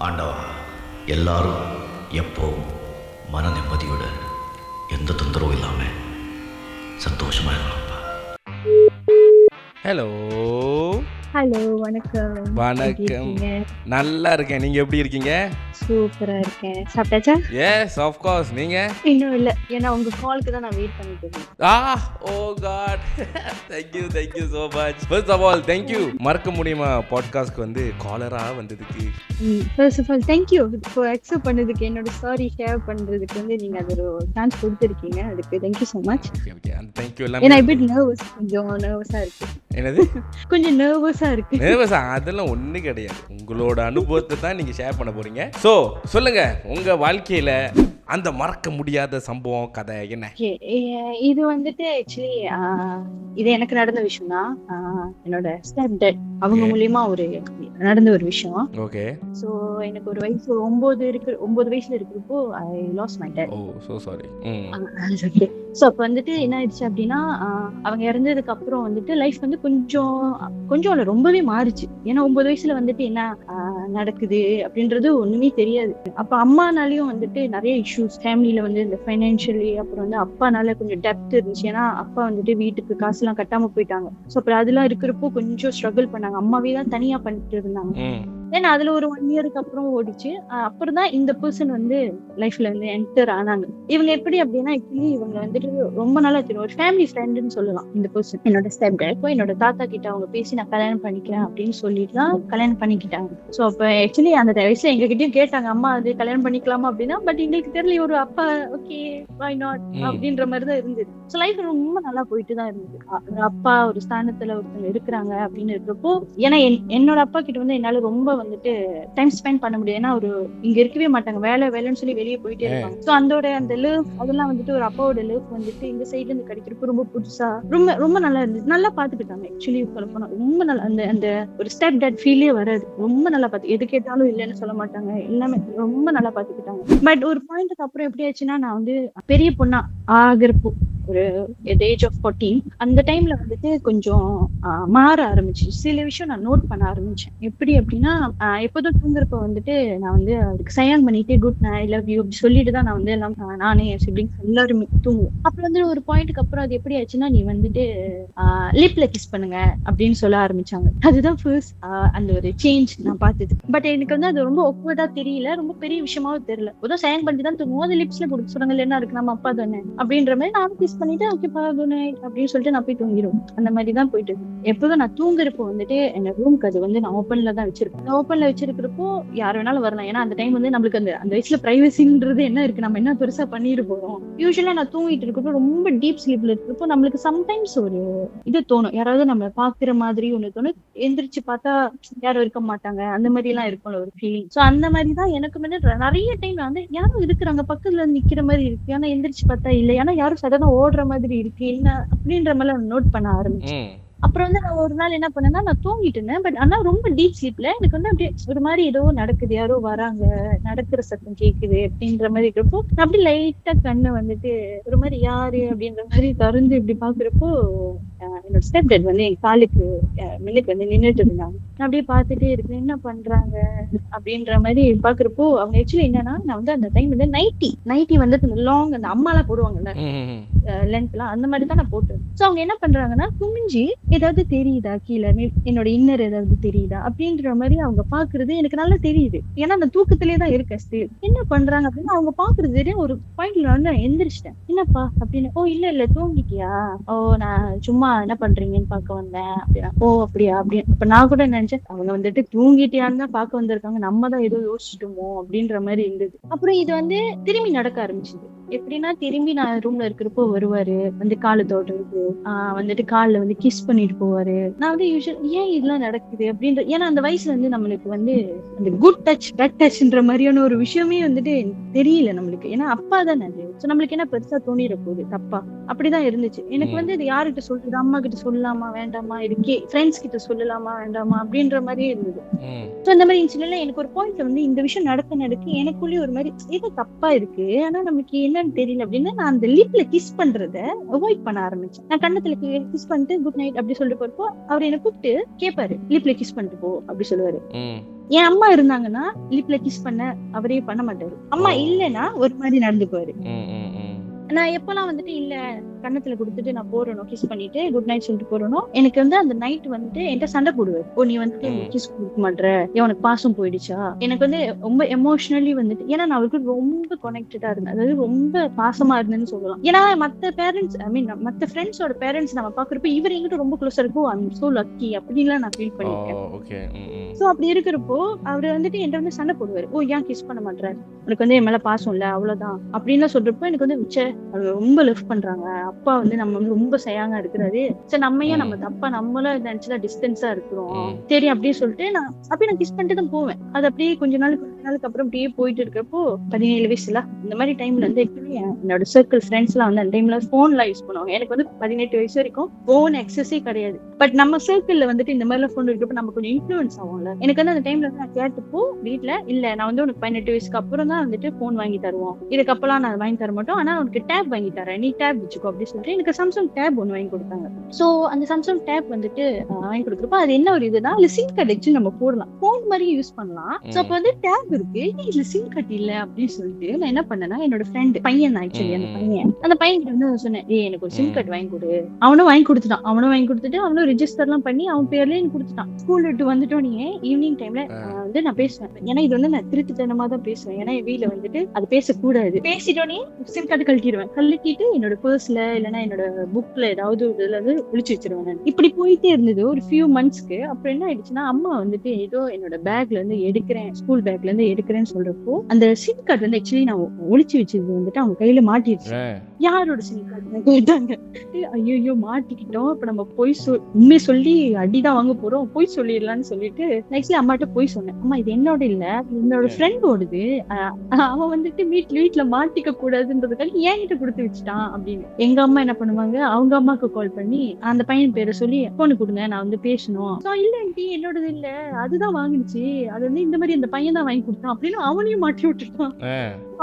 ஆண்டவா, எல்லாரும் எப்போவும் மன நிம்மதியோட எந்த தொந்தரவும் இல்லாமல் சந்தோஷமாக இருக்கலாம்ப்பா. ஹலோ ஹலோ, வணக்கம். எப்படி வணக்கம். இருக்கீங்க? நல்லா இருக்கேன். நீங்க எப்படி இருக்கீங்க? சூப்பரா இருக்கேன். சாப்பிட்டாச்சா? Yes of course. நீங்க? இன்னும் இல்ல. ஏன்னா உங்க காலுக்கு தான் நான் வெயிட் பண்ணிட்டு இருக்கேன். ஓ God. thank you so much. First of all, thank you. மறக்க முடியுமா பாட்காஸ்ட்க்கு வந்து காலரா வந்ததுக்கு. First of all thank you for accept பண்ணதுக்கு, என்னோட ஸ்டாரி ஷேர் பண்றதுக்கு வந்து நீங்க அது ஒரு சான்ஸ் கொடுத்துருக்கீங்க. அதுக்கு thank you so much. Okay அந்த thank you ஏன்னா எல்லாம். ஐ பிட் நர்வஸ், கொஞ்சம் நர்வஸா இருக்கு. என்னது? கொஞ்சம் நர்வஸா இருக்கு. nervous அதெல்லாம் ஒண்ணு கிடையாது. உங்களோட அனுபவத்தை தான் நீங்க ஷேர் பண்ண போறீங்க. சோ சொல்லுங்க, உங்க வாழ்க்கையில அந்த மறக்க முடியாத சம்பவம், கதை என்ன? Okay, இது வந்துட்டு ஆக்சுவலி இது எனக்கு நடந்த விஷயம் தான். என்னோட ஸ்டெப் டேட் அவங்க மூலியமா ஒரு நடந்த ஒரு விஷயம். ஓகே. ஸோ எனக்கு ஒரு வயசு 9 வயசுல இருக்கிறப்போ I lost my dad. Oh so sorry. So அப்போ வந்துட்டு என்ன ஆயிடுச்சு அப்படின்னா, அவங்க இறந்ததுக்கு அப்புறம் வந்துட்டு லைஃப் வந்து கொஞ்சம் இல்ல, ரொம்பவே மாறிச்சு. ஏன்னா 9 வயசுல வந்துட்டு என்ன நடக்குது அப்படின்றது ஒண்ணுமே தெரியாது. அப்ப அம்மானாலையும் வந்துட்டு நிறைய இஷ்யூஸ் ஃபேமிலியில வந்து இந்த ஃபைனான்சியலி, அப்புறம் வந்து அப்பானால கொஞ்சம் டெப்த் இருந்துச்சு. ஏன்னா அப்பா வந்துட்டு வீட்டுக்கு காசு எல்லாம் கட்டாம போயிட்டாங்க. ஸோ அப்புறம் அதெல்லாம் இருக்கிறப்போ கொஞ்சம் ஸ்ட்ரகிள் பண்ணாங்க. அம்மாவே தான் தனியா பண்ணிட்டு இருந்தாங்க. ஏன்னா அதுல ஒரு 1 இயருக்கு அப்புறம் ஓடிச்சு. அப்புறம் தான் இந்த பர்சன் வந்து லைஃப்ல வந்து என்டர் ஆனாங்க. இவங்க எப்படி அப்படின்னா, ஆக்சுவலி இவங்க வந்துட்டு ரொம்ப நாளா தெரியும், ஒரு ஃபேமிலி ஃப்ரெண்டுன்னு சொல்லலாம் இந்த பர்சன். என்னோட ஸ்டெப் டாட் என்னோட தாத்தா கிட்ட அவங்க பேசி நான் கல்யாணம் பண்ணிக்கிறேன் அப்படின்னு சொல்லிட்டு தான் கல்யாணம் பண்ணிக்கிட்டாங்க. ஸோ அப்ப ஆக்சுவலி அந்த வயசுல எங்க கிட்டயும் கேட்டாங்க, அம்மா அது கல்யாணம் பண்ணிக்கலாமா அப்படின்னா. பட் எங்களுக்கு தெரியல, ஒரு அப்பா ஓகே வை நாட் அப்படின்ற மாதிரி தான் இருந்தது. ஸோ லைஃப் ரொம்ப நல்லா போயிட்டு தான் இருந்தது. ஒரு அப்பா ஒரு ஸ்தானத்துல ஒருத்தவங்க இருக்கிறாங்க அப்படின்னு இருக்கிறப்போ, ஏன்னா என்னோட அப்பா கிட்ட வந்து என்னால ரொம்ப வந்துட்டு டைம் ஸ்பெண்ட் பண்ண முடியாது. ஏன்னா ஒரு இங்க இருக்கவே மாட்டாங்க, வேலைன்னு சொல்லி வெளியே போயிட்டே இருப்பாங்க. சோ அந்த லவ் அதெல்லாம் வந்துட்டு ஒரு அப்பாவோட லவ் வந்துட்டு இந்த சைட்ல இருந்து கிடைக்கிறப்ப ரொம்ப புதுசா ரொம்ப ரொம்ப நல்லா இருந்துச்சு. நல்லா பாத்துக்கிட்டாங்க. ஆக்சுவலி சொல்ல போனா ரொம்ப நல்லா அந்த ஒரு ஸ்டெப் டாட் ஃபீலே வராது. ரொம்ப நல்லா பாத்து, எது கேட்டாலும் இல்லைன்னு சொல்ல மாட்டாங்க. எல்லாமே ரொம்ப நல்லா பாத்துக்கிட்டாங்க. பட் ஒரு பாயிண்ட்க்கு அப்புறம் எப்படி ஆச்சுன்னா, நான் வந்து பெரிய பொண்ணா ஆகிறப்போ ஒரு ஏஜ் ஆஃப் 14 அந்த டைம்ல வந்துட்டு கொஞ்சம் மாற ஆரம்பிச்சு. சில விஷயம் நான் நோட் பண்ண ஆரம்பிச்சேன். எப்படி அப்படின்னா, எப்போதும் தூங்குறப்ப வந்துட்டு நான் வந்து அதுக்கு சைன் பண்ணிட்டு good night, I love you அப்படி சொல்லிட்டு தான் நான் வந்து எல்லாம் நானே என் சிப்லிங்ஸ் எல்லாருமே தூங்குவோம். அப்புறம் வந்து ஒரு பாயிண்ட்டுக்கு அப்புறம் அது எப்படி ஆச்சுன்னா, நீ வந்துட்டு லிப்ல கிஸ் பண்ணுங்க அப்படின்னு சொல்ல ஆரம்பிச்சாங்க. அதுதான் ஃபர்ஸ்ட் அந்த ஒரு சேஞ்ச் நான் பார்த்தது. பட் எனக்கு வந்து அது ரொம்ப ஒக்வர்டா தெரியல, ரொம்ப பெரிய விஷயமாவும் தெரியல. ஏதோ சைன் பண்ணிட்டு தான் தூங்குவோம். அது லிப்ஸ்ல கொடுக்க சொல்றாங்க, என்ன இருக்கு நம்ம அப்பா தானே அப்படின்ற மாதிரி நானும் கிஸ் பண்ணிட்டு ஓகேப்பா குட் நைட் அப்படின்னு சொல்லிட்டு நான் போய் தூங்கிடுவோம். அந்த மாதிரி தான் போயிட்டு இருக்கு. எப்போதும் நான் தூங்குறப்போ வந்துட்டு எங்க ரூம்க்கு அது வந்து நான் ஓப்பன்ல தான் வச்சிருப்பேன். ஓப்பன்ல வச்சிருக்கிறப்போ யார் வேணாலும் வரலாம். ஏன்னா அந்த டைம் வந்து நம்மளுக்கு அந்த வயசுல பிரைவசின்றது என்ன இருக்கு, நம்ம என்ன பெருசா பண்ணிட்டு போறோம். யூஸ்வலா நான் தூங்கிட்டு இருக்கிறப்போ ரொம்ப டீப் ஸ்லீப்ல இருக்கிறப்போ நம்மளுக்கு சம்டைம்ஸ் ஒரு இது தோணும், யாராவது நம்ம பாக்குற மாதிரி ஒண்ணு தோணும். எந்திரிச்சு பார்த்தா யாரும் இருக்க மாட்டாங்க, அந்த மாதிரி எல்லாம் இருக்கும்ல ஒரு ஃபீலிங். சோ அந்த மாதிரி தான் எனக்கு வந்து நிறைய டைம் வந்து யாரும் இருக்கிறாங்க பக்கத்துல நிக்கிற மாதிரி இருக்கு, ஆனா எந்திரிச்சு பார்த்தா இல்லை, ஆனா யாரும் சடனா ஓடுற மாதிரி இருக்கு என்ன அப்படின்ற மாதிரி நோட் பண்ண ஆரம்பிச்சேன். அப்புறம் வந்து நான் ஒரு நாள் என்ன பண்ணேன்னா, நான் தூங்கிட்டு இருந்தேன். பட் ஆனா ரொம்ப டீப் ஸ்லீப்ல எனக்கு வந்து அப்படியே ஒரு மாதிரி ஏதோ நடக்குது, யாரோ வராங்க, நடக்கிற சத்தம் கேக்குது அப்படின்ற மாதிரி இருக்கிறப்போ நான் அப்படியே லைட்டா கண்ணை வந்துட்டு ஒரு மாதிரி யாரு அப்படின்ற மாதிரி திறந்து இப்படி பாக்குறப்போ என்னோட ஸ்டெப் டாட் வந்து என் காலுக்கு மின்னுக்கு வந்து நின்றுட்டு இருந்தாங்க. நான் அப்படியே பார்த்துட்டே இருக்கேன், என்ன பண்றாங்க அப்படின்ற மாதிரி பாக்குறப்போ அவங்க ஆக்சுவலி என்னன்னா, நான் வந்து அந்த டைம் வந்து நைட்டி வந்து லாங் அந்த அம்மாலாம் போடுவாங்கல்ல லென்த் எல்லாம், அந்த மாதிரி தான் நான் போட்டேன். சோ அவங்க என்ன பண்றாங்கன்னா, குமிஞ்சி ஏதாவது தெரியுதா கீழே, என்னோட இன்னர் ஏதாவது தெரியுதா அப்படின்ற மாதிரி அவங்க பாக்குறது எனக்கு நல்லா தெரியுது. ஏன்னா அந்த தூக்கத்திலேயே தான் இருக்கேன் ஸ்டில். என்ன பண்றாங்க அப்படின்னா, அவங்க பாக்குறது ஒரு பாயிண்ட்ல வந்து நான் எந்திரிச்சிட்டேன். என்னப்பா அப்படின்னு. ஓ இல்ல தூங்கிட்டியா, ஓ நான் சும்மா என்ன பண்றீங்கன்னு பார்க்க வந்தேன் அப்படின்னா. ஓ அப்படியா அப்படின்னு. அப்ப நான் கூட நினைச்சேன் அவங்க வந்துட்டு தூங்கிட்டியான்னு தான் பார்க்க வந்திருக்காங்க, நம்ம தான் ஏதோ யோசிச்சுட்டோமோ அப்படின்ற மாதிரி இருந்தது. அப்புறம் இது வந்து திரும்பி நடக்க ஆரம்பிச்சது. எப்படின்னா, திரும்பி நான் ரூம்ல இருக்கிறப்போ வருவாரு, வந்து காலை தொடுறது, வந்துட்டு கால்ல வந்து கிஸ் பண்ணிட்டு போவாரு. நான் வந்து யூசுவல் ஏன் இதெல்லாம் நடக்குது அப்படின்ற, ஏன்னா அந்த வயசுல வந்து நம்மளுக்கு வந்து அந்த குட் டச் பேட் டச்ன்ற மாதிரியான ஒரு விஷயமே வந்துட்டு தெரியல நம்மளுக்கு. ஏன்னா அப்பா தானே அது. சோ நம்மளுக்கு என்ன பெருசா தோணிட போகுது தப்பா, அப்படிதான் இருந்துச்சு. எனக்கு வந்து இது யாருகிட்ட சொல்றது, அம்மா கிட்ட சொல்லலாமா வேண்டாமா, இருக்கே ஃப்ரெண்ட்ஸ் கிட்ட சொல்லலாமா வேண்டாமா அப்படின்ற மாதிரியே இருந்தது. சோ இந்த மாதிரி இருந்துச்சுல, எனக்கு ஒரு பாயிண்ட்ல வந்து இந்த விஷயம் நடக்க எனக்குள்ளேயே ஒரு மாதிரி ஏதோ தப்பா இருக்கு, ஆனா நமக்கு என்ன என்னன்னு தெரியல அப்படின்னு நான் அந்த லிப்ல கிஸ் பண்றத அவாய்ட் பண்ண ஆரம்பிச்சேன். நான் கண்ணத்துல கிஸ் பண்ணிட்டு குட் நைட் அப்படி சொல்லிட்டு போறப்போ அவர் என்ன கூப்பிட்டு கேட்பாரு, லிப்ல கிஸ் பண்ணிட்டு போ அப்படி சொல்லுவாரு. என் அம்மா இருந்தாங்கன்னா லிப்ல கிஸ் பண்ண அவரே பண்ண மாட்டாரு. அம்மா இல்லைன்னா ஒரு மாதிரி நடந்துக்குவாரு. நான் எப்பெல்லாம் வந்துட்டு இல்ல கண்ணத்துல கொடுத்துட்டு நான் போறேனோ கிஸ் பண்ணிட்டு குட் நைட் சொல்லிட்டு போறேனோ, எனக்கு வந்து அந்த நைட் வந்துட்டு என்கிட்ட சண்டை போடுவாரு. ஓ நீ வந்துட்டு கிஸ் கொடுக்க மாட்ற, உனக்கு பாசம் போயிடுச்சா. எனக்கு வந்து ரொம்ப எமோஷனலி வந்துட்டு, ஏன்னா நான் அவருக்கு ரொம்ப கனெக்டடா இருந்தேன், அதாவது ரொம்ப பாசமா இருந்தேன்னு சொல்லலாம். ஏன்னா மத்த பேரண்ட்ஸ் ஐ மீன் மத்த ஃப்ரெண்ட்ஸோட பேரண்ட்ஸ் நம்ம பாக்குறப்ப இவர் எங்கிட்ட ரொம்ப க்ளோஸா இருக்கும், ஐம் சோ லக்கி அப்படின்லாம் நான் ஃபீல் பண்ணிருக்கேன். சோ அப்படி இருக்கிறப்போ அவரு வந்துட்டு என்கிட்ட வந்து சண்டை போடுவாரு. ஓ ஏன் கிஸ் பண்ண மாட்ற, உனக்கு வந்து என் மேல பாசம் இல்ல அவ்வளவுதான் அப்படின்னு சொல்றப்போ எனக்கு வந்து ரொம்ப லவ் பண்றாங்க, அப்பா வந்து நம்ம வந்து ரொம்ப சயாங்கா இருக்கிறாரு, சரி நம்ம ஏன் நம்ம தப்பா நம்மளும் நினைச்சுதான் டிஸ்டன்ஸா இருக்கிறோம் சரி அப்படின்னு சொல்லிட்டு நான் அப்படியே நான் கிஸ் பண்ணிட்டு தான் போவேன். அது அப்படியே கொஞ்ச நாளுக்கு அப்புறம் அப்படியே போயிட்டு இருக்கிறப்போ 17 வயசுல இந்த மாதிரி டைம்ல வந்து ஆக்சுவலி என்னோட சர்க்கிள் ஃப்ரெண்ட்ஸ் எல்லாம் வந்து அந்த டைம்ல போன்ல யூஸ் பண்ணுவாங்க. எனக்கு வந்து 18 வயசு வரைக்கும் போன் எக்ஸஸே கிடையாது. பட் நம்ம சர்க்கிள்ல வந்துட்டு இந்த மாதிரி போன் இருக்கிறப்ப நம்ம கொஞ்சம் இன்ஃபுளுன்ஸ் ஆகும்ல. எனக்கு வந்து அந்த டைம்ல நான் கேட்டப்போ வீட்டுல இல்ல நான் வந்து உனக்கு 18 வயசுக்கு அப்புறம் தான் வந்துட்டு போன் வாங்கி தருவோம், இதுக்கப்புறம் நான் வாங்கி தர மாட்டோம், ஆனா உனக்கு டேப் வாங்கி தரேன், நீ டேப் வச்சுக்கோ அப்படின்னு சொல்லிட்டு எனக்கு சாம்சங் டேப் ஒன்று வாங்கி கொடுத்தாங்க. சோ அந்த சாம்சங் டேப் வந்துட்டு வாங்கி கொடுக்குறப்ப அது என்ன ஒரு இதுனா அதுல சிம் கார்டு வச்சு நம்ம போடலாம், போன் மாதிரி யூஸ் பண்ணலாம். சோ அப்ப வந்து டேப் இருக்கு, இதுல சிம் கார்டு இல்ல அப்படின்னு சொல்லிட்டு நான் என்ன பண்ணேன்னா என்னோட ஃப்ரெண்ட் பையன் ஆக்சுவலி அந்த பையன் கிட்ட வந்து சொன்னேன், எனக்கு ஒரு சிம் கார்டு வாங்கி கொடு. அவனும் வாங்கி கொடுத்துட்டு அவனும் ரெஜிஸ்டர் எல்லாம் பண்ணி அவன் பேர்ல எனக்கு கொடுத்துட்டான். ஸ்கூல் விட்டு வந்துட்டோன்னே ஈவினிங் டைம்ல வந்து நான் பேசுவேன், ஏன்னா இது வந்து நான் திருட்டுத்தனமா தான் பேசுவேன், ஏன்னா என் வீட்டுல வந்துட்டு அது பேசக்கூடாது. பேசிட்டோன்னே சிம் கார்டு கழட்டிட்டு என்னோட பர்ஸ்ல இல்லைன்னா என்னோட புக்ல ஏதாவது இதுல வந்து ஒளிச்சு வச்சிருவேன். இப்படி போயிட்டே இருந்தது ஒரு ஃபியூ மந்த்ஸ்க்கு. அப்புறம் என்ன ஆயிடுச்சுன்னா அம்மா வந்துட்டு ஏதோ என்னோட பேக்ல இருந்து எடுக்கிறேன், ஸ்கூல் பேக்ல இருந்து எடுக்கிறேன்னு சொல்றப்போ அந்த சிம் கார்டு வந்து ஆக்சுவலி நான் ஒளிச்சு வச்சது வந்துட்டு அவங்க கையில மாட்டிடுச்சு. யாரோட சிம் கார்டு கேட்டாங்க. ஐயோ மாட்டிக்கிட்டோம், இப்ப நம்ம போய் உண்மையை சொல்லி அடிதான் வாங்க போறோம், போய் சொல்லிடலாம்னு சொல்லிட்டு நெக்ஸ்ட்ல அம்மாட்ட போய் சொன்னேன், அம்மா இது என்னோட இல்ல என்னோட ஃப்ரெண்டோடது, அவன் வந்துட்டு வீட்டுல மாட்டிக்க கூடாதுன்றதுக்காக என்கிட்ட கொடுத்து வச்சுட்டான் அப்படின்னு. எங்க அம்மா என்ன பண்ணுவாங்க, அவங்க அம்மாக்கு கால் பண்ணி அந்த பையன் பேரை சொல்லி போனு கொடுங்க நான் வந்து பேசணும். இல்ல என்னோடது இல்ல அதுதான் வாங்கிடுச்சு, அது வந்து இந்த மாதிரி அந்த பையன் தான் வாங்கி கொடுத்தான் அப்படின்னு அவனையும் மாட்டி விட்டுட்டான்.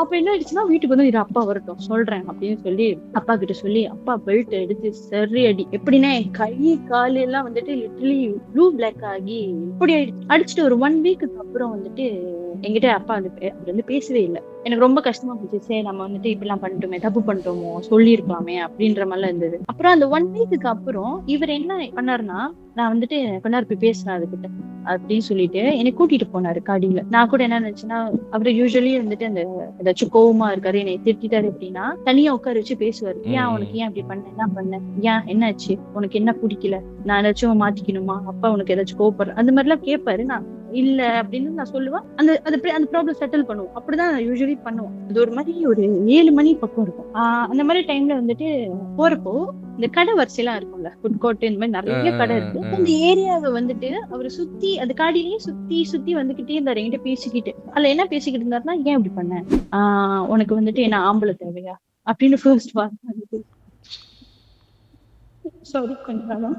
அப்ப என்ன ஆயிடுச்சுன்னா வீட்டுக்கு வந்து இது அப்பா வரட்டும் சொல்றேன் அப்படின்னு சொல்லி அப்பா கிட்ட சொல்லி அப்பா பெல்ட் எடுத்து சரி அடி, எப்படின்னா என் கை காலு எல்லாம் வந்துட்டு லிட்டரலி ப்ளூ பிளாக் ஆகி இப்படி அடிச்சுட்டு ஒரு 1 வீக்குக்கு அப்புறம் வந்துட்டு என்கிட்ட அப்பா வந்து பேசவே இல்லை. எனக்கு ரொம்ப கஷ்டமா போச்சு, சரி நம்ம வந்துட்டு இப்படிலாம் பண்ணிட்டோமே, தப்பு பண்ணிட்டோமோ, சொல்லியிருக்கலாமே அப்படின்ற மாதிரிலாம் இருந்தது. அப்புறம் அந்த 1 வீக்குக்கு அப்புறம் இவர் என்ன பண்ணாருன்னா, நான் வந்துட்டு கொஞ்ச நேரம் போய் பேசினேன் அதுகிட்ட அப்படின்னு சொல்லிட்டு என்னை கூட்டிட்டு போனாரு காடியில. நான் கூட என்ன நினைச்சேன்னா அவரு யூஸ்வலி வந்துட்டு அந்த ஏதாச்சும் கோவமா இருக்காரு என்னை திட்டாரு அப்படின்னா தனியா உட்கார வச்சு பேசுவாரு. ஏன் உனக்கு ஏன் அப்படி பண்ண, என்ன பண்ண, ஏன் என்னாச்சு, உனக்கு என்ன பிடிக்கல, நான் ஏதாச்சும் மாத்திக்கணுமா, அப்பா உனக்கு ஏதாச்சும் கோவப்படுற அந்த மாதிரி எல்லாம் கேட்பாரு. நான் இல்ல அப்படின்னு நான் சொல்லுவேன். அந்த ப்ராப்ளம் செட்டில் பண்ணுவோம். அப்படிதான் யூஸ்வலி பண்ணுவோம். அது ஒரு மாதிரி ஒரு 7 மணி பக்கம் இருக்கும். அந்த மாதிரி டைம்ல வந்துட்டு போறப்போ இந்த கடை வரிசையெல்லாம் இருக்கும்ல, ஃபுட் கோர்ட் இந்த மாதிரி நிறைய கடை இருக்கு. அந்த ஏரியாவை வந்துட்டு அவரு சுத்தி அந்த காடியிலேயே சுத்தி வந்துகிட்டே இருந்தாரு என்கிட்ட பேசிக்கிட்டு. அதுல என்ன பேசிக்கிட்டு இருந்தாருன்னா, ஏன் இப்படி பண்ண, உனக்கு வந்துட்டு என்ன ஆம்பளை தேவையா அப்படின்னு ஃபர்ஸ்ட் வார்த்தை வந்துட்டு. சாரி கொஞ்சம்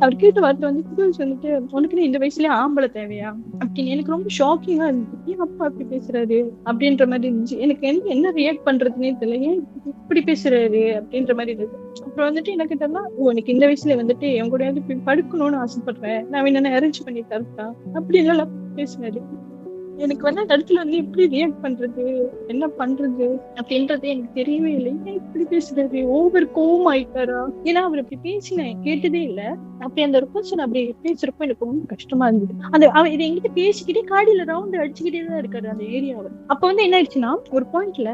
அவர் கேட்ட வார்த்தை வந்துட்டு உனக்கு இந்த வயசுலயே ஆம்பளை தேவையா அப்படின்னு. எனக்கு ரொம்ப ஷாக்கிங்கா இருந்துச்சு, ஏன் அப்பா அப்படி பேசுறாரு அப்படின்ற மாதிரி இருந்துச்சு. எனக்கு என்ன ரியாக்ட் பண்றதுன்னே தெரியல, ஏன் இப்படி பேசுறாரு அப்படின்ற மாதிரி இருந்துச்சு. அப்புறம் வந்துட்டு என்ன கேட்டா, உனக்கு இந்த வயசுல வந்துட்டு என் கூட படுக்கணும்னு ஆசைப்படுறேன், நான் என்ன அரேஞ்ச் பண்ணி தரேன் அப்படின்னு எல்லாம் பேசுறாரு. எனக்கு வந்து அந்த இடத்துல வந்து எப்படி ரியாக்ட் பண்றது, என்ன பண்றது அப்படின்றது எனக்கு தெரியவே இல்லை. ஏன் இப்படி பேசுறாரு, ஓவர் கோவம் ஆயிட்டாரா, ஏன்னா அவர் அப்படி பேசி நான் கேட்டதே இல்லை. அப்படி அந்த ஒரு பர்சன் அப்படி பேசுறப்போ எனக்கு ரொம்ப கஷ்டமா இருந்தது. அவர் இதை எங்கிட்ட பேசிக்கிட்டே காடியில ரவுண்ட் அடிச்சுக்கிட்டே தான் இருக்காரு அந்த ஏரியாவை. அப்ப வந்து என்ன ஆயிடுச்சுன்னா ஒரு பாயிண்ட்ல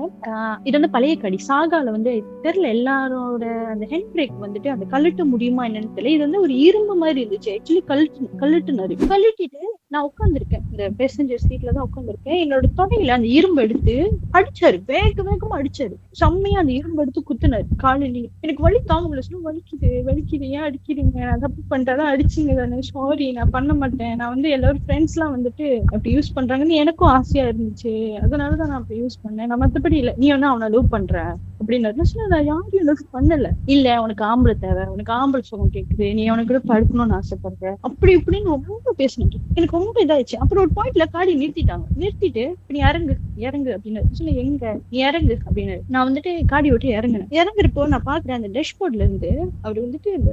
இது வந்து பழைய காடி சாகால வந்து தெரியல எல்லாரோட அந்த ஹேண்ட் பிரேக் வந்துட்டு அந்த கழட்ட முடியுமா என்னன்னு தெரியல. இது வந்து ஒரு இரும்பு மாதிரி இருந்துச்சு. ஆக்சுவலி கழட்டிட்டு நான் உட்காந்துருக்கேன், இந்த பேசஞ்சர் சீட்ல தான் உட்காந்துருக்கேன். என்னோட தொடையில அந்த இரும்பு எடுத்து அடிச்சாரு, வேகமா அடிச்சாரு, செம்மையா அந்த இரும்பு எடுத்து குத்துனாரு காலிலேயே. எனக்கு வலி தாங்கல, வலிக்குது ஏன் அடிக்கிறீங்க, நான் தப்பு பண்ணிட்டாதான் அடிச்சிங்க தானே, சாரி நான் பண்ண மாட்டேன், நான் வந்து எல்லாரும் ஃப்ரெண்ட்ஸ் எல்லாம் வந்துட்டு அப்படி யூஸ் பண்றாங்கன்னு எனக்கும் ஆசையா இருந்துச்சு, அதனாலதான் நான் அப்படி யூஸ் பண்ணேன், நான் மத்தபடி இல்லை, நீ வந்து அவனை லவ் பண்ற அப்படின்னாரு. நான் சொன்னேன், நான் யாரும் எனக்கு பண்ணல. இல்ல உனக்கு ஆம்பளை தேவை, உனக்கு ஆம்பளை சுகம் கேக்குது, நீ அவனுக்கு கூட படுக்கணும்னு ஆசைப்படுற, அப்படி இப்படின்னு ரொம்ப பேசினேன். எனக்கு ரொம்ப இதாயிடுச்சு. அப்புறம் ஒரு பாயிண்ட்ல காடி நிறுத்திட்டாங்க. நிறுத்திட்டு நீ இறங்கு இறங்கு அப்படின்னு சொன்ன. எங்க நீ இறங்கு அப்படின்னு நான் வந்துட்டு காடி விட்டு இறங்குனேன். இறங்குறப்போ நான் பாக்குறேன் அந்த டேஷ்போர்ட்ல இருந்து அவர் வந்துட்டு இந்த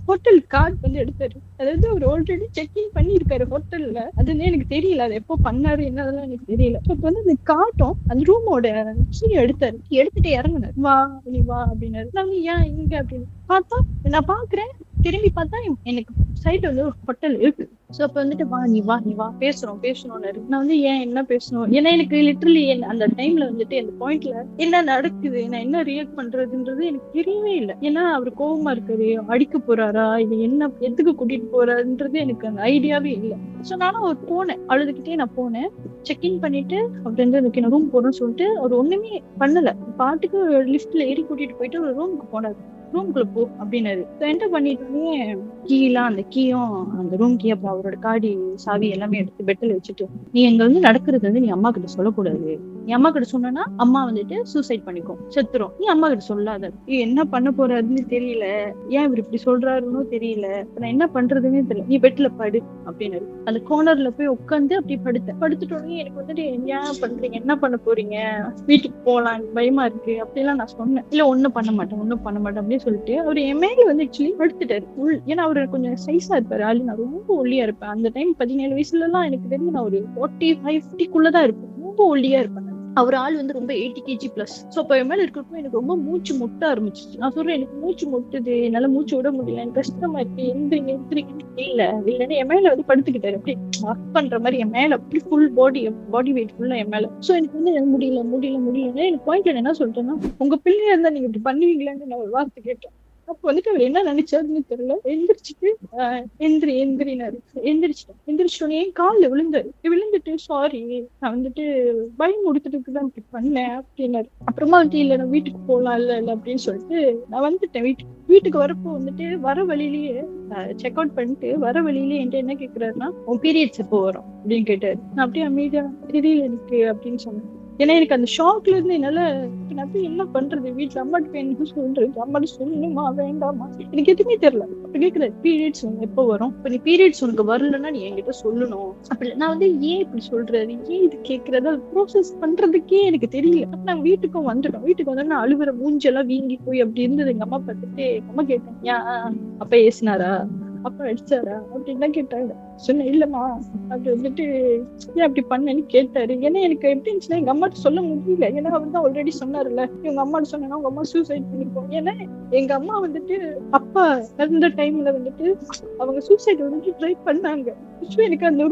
ஹோட்டல் கார்டு வந்து எடுத்தாரு. அதாவது அவர் ஆல்ரெடி செக்இன் பண்ணிருக்காரு ஹோட்டல்ல. அது வந்து எனக்கு தெரியல, அது எப்போ பண்ணாரு என்னதெல்லாம் எனக்கு தெரியல. அப்ப வந்து அந்த கார்டும் அந்த ரூமோட கீ எடுத்தாரு. எடுத்துட்டு இறங்குனாரு. வா நீ வா அப்படின்னாரு. நான் வந்து ஏன் இங்க அப்படின்னு பார்த்தா நான் பாக்குறேன். திரும்பி பார்த்தா எனக்கு சைட்ல வந்து ஒரு ஹோட்டல் இருக்கு. சோ அப்ப வந்துட்டு வா நீ வா நீ வா பேசணும்னாரு. நான் வந்து ஏன் என்ன பேசணும், ஏன்னா எனக்கு லிட்டரலி அந்த டைம்ல வந்துட்டு அந்த பாயிண்ட்ல என்ன நடக்குது, நான் என்ன ரியாக்ட் பண்றதுன்றது எனக்கு தெரியவே இல்லை. ஏன்னா அவர் கோவமா இருக்காரு, அடிக்க போறாரா, இது என்ன எதுக்கு கூட்டிட்டு போறாருன்றது எனக்கு அந்த ஐடியாவே இல்லை. சோ நானும் அவர் போனேன், அழுதுகிட்டே நான் போனேன். செக்இன் பண்ணிட்டு அவர் வந்து எனக்கு ரூம் போறோம்னு சொல்லிட்டு அவர் ஒண்ணுமே பண்ணல. பாட்டுக்கு லிஃப்ட்ல ஏறி கூட்டிட்டு போயிட்டு ஒரு ரூமுக்கு போனாரு. ரூம்குள்ள போ அப்படின்னாரு. என்ன பண்ணிட்டோன்னே கீழே அந்த கீயும் அந்த ரூம் கீ அப்புறம் அவரோட காடி சாவி எல்லாமே எடுத்து பெட்டில் வச்சுட்டு, நீ எங்க வந்து நடக்கிறது வந்து நீ அம்மா கிட்ட சொல்லக்கூடாது. நீ அம்மா கிட்ட சொன்னா அம்மா வந்துட்டு சூசைட் பண்ணிக்கும், செத்துரும். நீ அம்மா கிட்ட சொல்லாத. நீ என்ன பண்ண போறாருன்னு தெரியல, ஏன் இவர் இப்படி சொல்றாருன்னு தெரியல, நான் என்ன பண்றதுன்னு தெரியல, நீ பெட்ல படு அப்படின்னாரு. அந்த கோர்னர்ல போய் உட்காந்து அப்படி படுத்துட்டோன்னே எனக்கு வந்துட்டு ஏன் பண்றீங்க, என்ன பண்ண போறீங்க, வீட்டுக்கு போலாம், எனக்கு பயமா இருக்கு அப்படிலாம் நான் சொன்னேன். இல்ல ஒண்ணும் பண்ண மாட்டேன் அப்படின்னு சொல்லிட்டு அவர் என் மேல வந்து ஆக்சுவலி படுத்துட்டாரு. ஏன்னா அவரு கொஞ்சம் சைஸா இருப்பாரு ஆளு, நான் ரொம்ப ஒல்லியா இருப்பேன். அந்த டைம் 17 வயசுல எல்லாம் எனக்கு தெரிஞ்சு நான் ஒரு 40-50 இருப்பேன். ரொம்ப ஒல்லியா இருப்பேன். அவர் ஆள் வந்து ரொம்ப 80 kg பிளஸ். சோ அப்ப என் மேல இருக்கிறப்ப எனக்கு ரொம்ப மூச்சு முட்ட ஆரம்பிச்சிச்சு. நான் சொல்றேன், எனக்கு மூச்சு முட்டுது, என்னால மூச்சு விட முடியல, எனக்கு கஷ்டமா இருக்கு, எந்திரிங்க. இல்லன்னு என் மேல வந்து படுத்துக்கிட்டாரு. அப்படி ஒர்க் பண்ற மாதிரி என் மேல அப்படி ஃபுல் பாடி வெயிட் ஃபுல்லா என் மேல. சோ எனக்கு வந்து முடியல. எனக்கு பாயிண்ட்ல என்ன சொல்லிட்டேன்னா, உங்க பிள்ளையா இருந்தா நீங்க இப்படி பண்ணுவீங்களான்னு நான் ஒரு வார்த்தை கேட்டேன். அப்ப வந்துட்டு அவர் என்ன நினைச்சாருன்னு தெரியல. எந்திரிச்சிட்டு எந்திரினாரு. எந்திரிச்சிட்டோன்னே என் காலில் விழுந்துட்டு சாரி, நான் வந்துட்டு பயம் கொடுத்துட்டு தான் இப்படி பண்ணேன் அப்படின்னாரு. அப்புறமா வந்துட்டு இல்ல நான் வீட்டுக்கு போகலாம் இல்ல அப்படின்னு சொல்லிட்டு நான் வந்துட்டேன். வீட்டுக்கு வரப்போ வந்துட்டு வர வழியிலேயே செக் அவுட் பண்ணிட்டு வர வழியிலேயே என்கிட்ட என்ன கேக்குறாருன்னா, உன் பீரியட்ஸ் எப்போ வரும் அப்படின்னு கேட்டாரு. நான் அப்படியே அமைதியா தெரியல எனக்கு அப்படின்னு சொன்னேன். ஏன்னா எனக்கு அந்த ஷாக்ல இருந்து என்னால நான் போய் என்ன பண்றது, வீட்டுல அம்மாட்டு போய் என்ன சொல்றது, அம்மாட்டு சொல்லணுமா வேண்டாமா எனக்கு எதுவுமே தெரியல. அப்ப கேக்குறேன், பீரியட்ஸ் எப்போ வரும், இப்ப நீ பீரியட்ஸ் உனக்கு வரலன்னா நீ என்கிட்ட சொல்லணும். அப்படி நான் வந்து ஏன் இப்படி சொல்றது, ஏன் இது கேக்குறது, அது ப்ரோசஸ் பண்றதுக்கே எனக்கு தெரியல. அப்ப நான் வீட்டுக்கு வந்து நான் அழுகுற மூஞ்செல்லாம் வீங்கி போய் அப்படி இருந்தது. எங்க அம்மா பார்த்துட்டு எங்க அம்மா கேட்டேன், ஏன் அப்ப ஏசினாரா, அப்ப அடிச்சாரா அப்படின்னு கேட்டாங்க. சொன்னேன், இல்லம்மா அப்படி வந்துட்டு ஏன் அப்படி பண்ணேன்னு கேட்டாரு. ஏன்னா எனக்கு எப்படி இருந்துச்சுன்னா எங்க அம்மாட்ட சொல்ல முடியல. ஏன்னா அவர் தான் ஆல்ரெடி சொன்னாருல்ல, இவங்க அம்மாட்ட சொன்னா உங்க அம்மா சூசைட் பண்ணிப்போம். ஏன்னா எங்க அம்மா வந்துட்டு அப்பா இருந்த டைம்ல வந்துட்டு அவங்க சூசைட் வந்துட்டு ட்ரை பண்ணாங்க. எனக்கு அந்த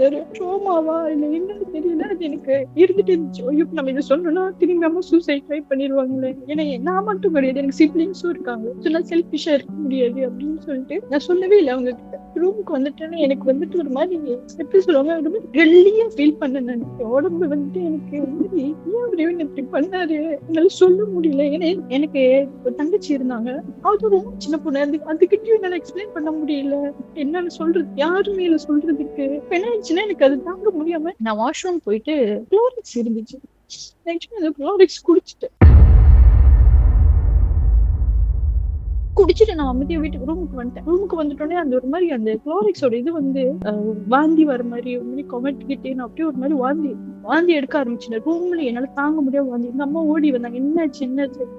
ஒரு ட்ரோமாவா இல்ல என்னன்னு தெரியல, அது எனக்கு இருந்துட்டு இருந்துச்சு. ஐயோ நம்ம இதை சொன்னோம்னா திரும்பி அம்மா சூசைட் ட்ரை பண்ணிடுவாங்களே, ஏன்னா நான் மட்டும் கிடையாது, எனக்கு சிப்ளிங்ஸும் இருக்காங்க, சொன்னா செல்ஃபிஷா இருக்க முடியாது அப்படின்னு சொல்லிட்டு நான் சொல்லவே இல்லை அவங்க கிட்ட. ரூமுக்கு வந்துட்டேன்னு எனக்கு வந்துட்டு ஒரு மாதிரி எப்படி சொல்லுவாங்க, ஒரு மாதிரி கெல்லியா ஃபீல் பண்ண நினைச்சேன். உடம்பு வந்துட்டு எனக்கு வந்து ஏன் இப்படி பண்ணாரு என்னால சொல்ல முடியல. ஏன்னா எனக்கு ஒரு தங்கச்சி இருந்தாங்க, அது ரொம்ப சின்ன பொண்ணு, அதுக்கிட்டையும் என்னால எக்ஸ்பிளைன் பண்ண முடியல, என்னன்னு சொல்றது, யாருமே இல்ல சொல்றதுக்கு. என்ன ஆயிடுச்சுன்னா எனக்கு அது தாங்க முடியாம நான் வாஷ்ரூம் போயிட்டு குளோரிக்ஸ் இருந்துச்சு, அந்த குளோரிக்ஸ் குடிச்சிட்டு நான் அமைதியா வீட்டுக்கு ரூமுக்கு வந்துட்டோன்னே அந்த ஒரு மாதிரி அந்த குளோரிக்ஸோட இது வந்து வாந்தி வர மாதிரி ஒரு மாதிரி கொமட்டிக்கிட்டே நான் அப்படியே ஒரு மாதிரி வாந்தி எடுக்க ஆரம்பிச்சிட்டேன். ரூம்ல என்னால தாங்க முடியாது வாந்தி. எங்க அம்மா ஓடி வந்தாங்க, என்னாச்சு.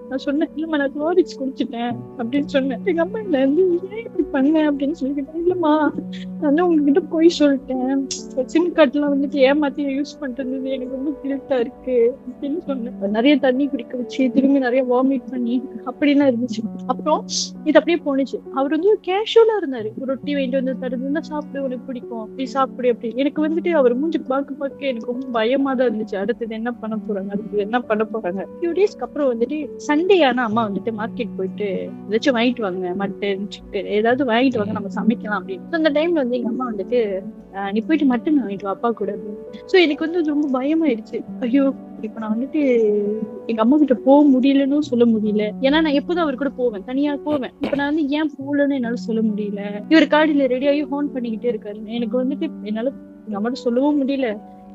நான் சொன்னேன், இல்லம்மா நான் குளோரிக்ஸ் குடிச்சிட்டேன் அப்படின்னு சொன்னேன். எங்க அம்மா இல்ல வந்து ஏன் இப்படி பண்ணேன் அப்படின்னு சொல்லிக்கிட்டேன். இல்லம்மா நான் உங்ககிட்ட போய் சொல்லிட்டேன், சிம் கார்டு எல்லாம் வந்துட்டு ஏமாத்தி யூஸ் பண்றது எனக்கு ரொம்ப கில்ட்டா இருக்கு அப்படின்னு சொன்னேன். நிறைய தண்ணி குடிக்க வச்சு திரும்பி நிறைய வாமிட் பண்ணி அப்படின்னா இருந்துச்சு. அப்புறம் இது அப்படியே போனுச்சு. அவர் வந்து கேஷுவலா இருந்தாரு, ரொட்டி வாங்கிட்டு வந்து தருதுன்னா சாப்பிடு, உனக்கு பிடிக்கும் அப்படி சாப்பிடு அப்படி. எனக்கு வந்துட்டு அவர் மூஞ்சி பார்க்க எனக்கு ரொம்ப பயமா தான் இருந்துச்சு. அடுத்தது என்ன பண்ண போறாங்க. ஃபியூ டேஸ்க்கு அப்புறம் வந்துட்டு சண்டே ஆனா அம்மா வந்துட்டு மார்க்கெட் போயிட்டு ஏதாச்சும் வாங்கிட்டு வாங்க, மட்டன் சிக்கன் ஏதாவது வாங்கிட்டு வாங்க, நம்ம சமைக்கலாம் அப்படின்னு. அந்த டைம்ல வந்து எங்க அம்மா வந்துட்டு நீ போயிட்டு மட்டன் வாங்கிட்டு வா அப்பா கூட. சோ எனக்கு வந்து ரொம்ப பயமாயிடுச்சு. ஐயோ இப்ப நான் வந்துட்டு எங்க அம்மா கிட்ட போக முடியலன்னு சொல்ல முடியல, ஏன்னா நான் எப்போதும் அவர் கூட போவேன், தனியா போவேன். இப்ப நான் வந்து ஏன் போகலன்னு என்னால சொல்ல முடியல. இவர் காடியில ரெடியாகி ஹோன் பண்ணிக்கிட்டே இருக்காரு. எனக்கு வந்துட்டு என்னால எங்க அம்மாட்ட சொல்லவும் முடியல,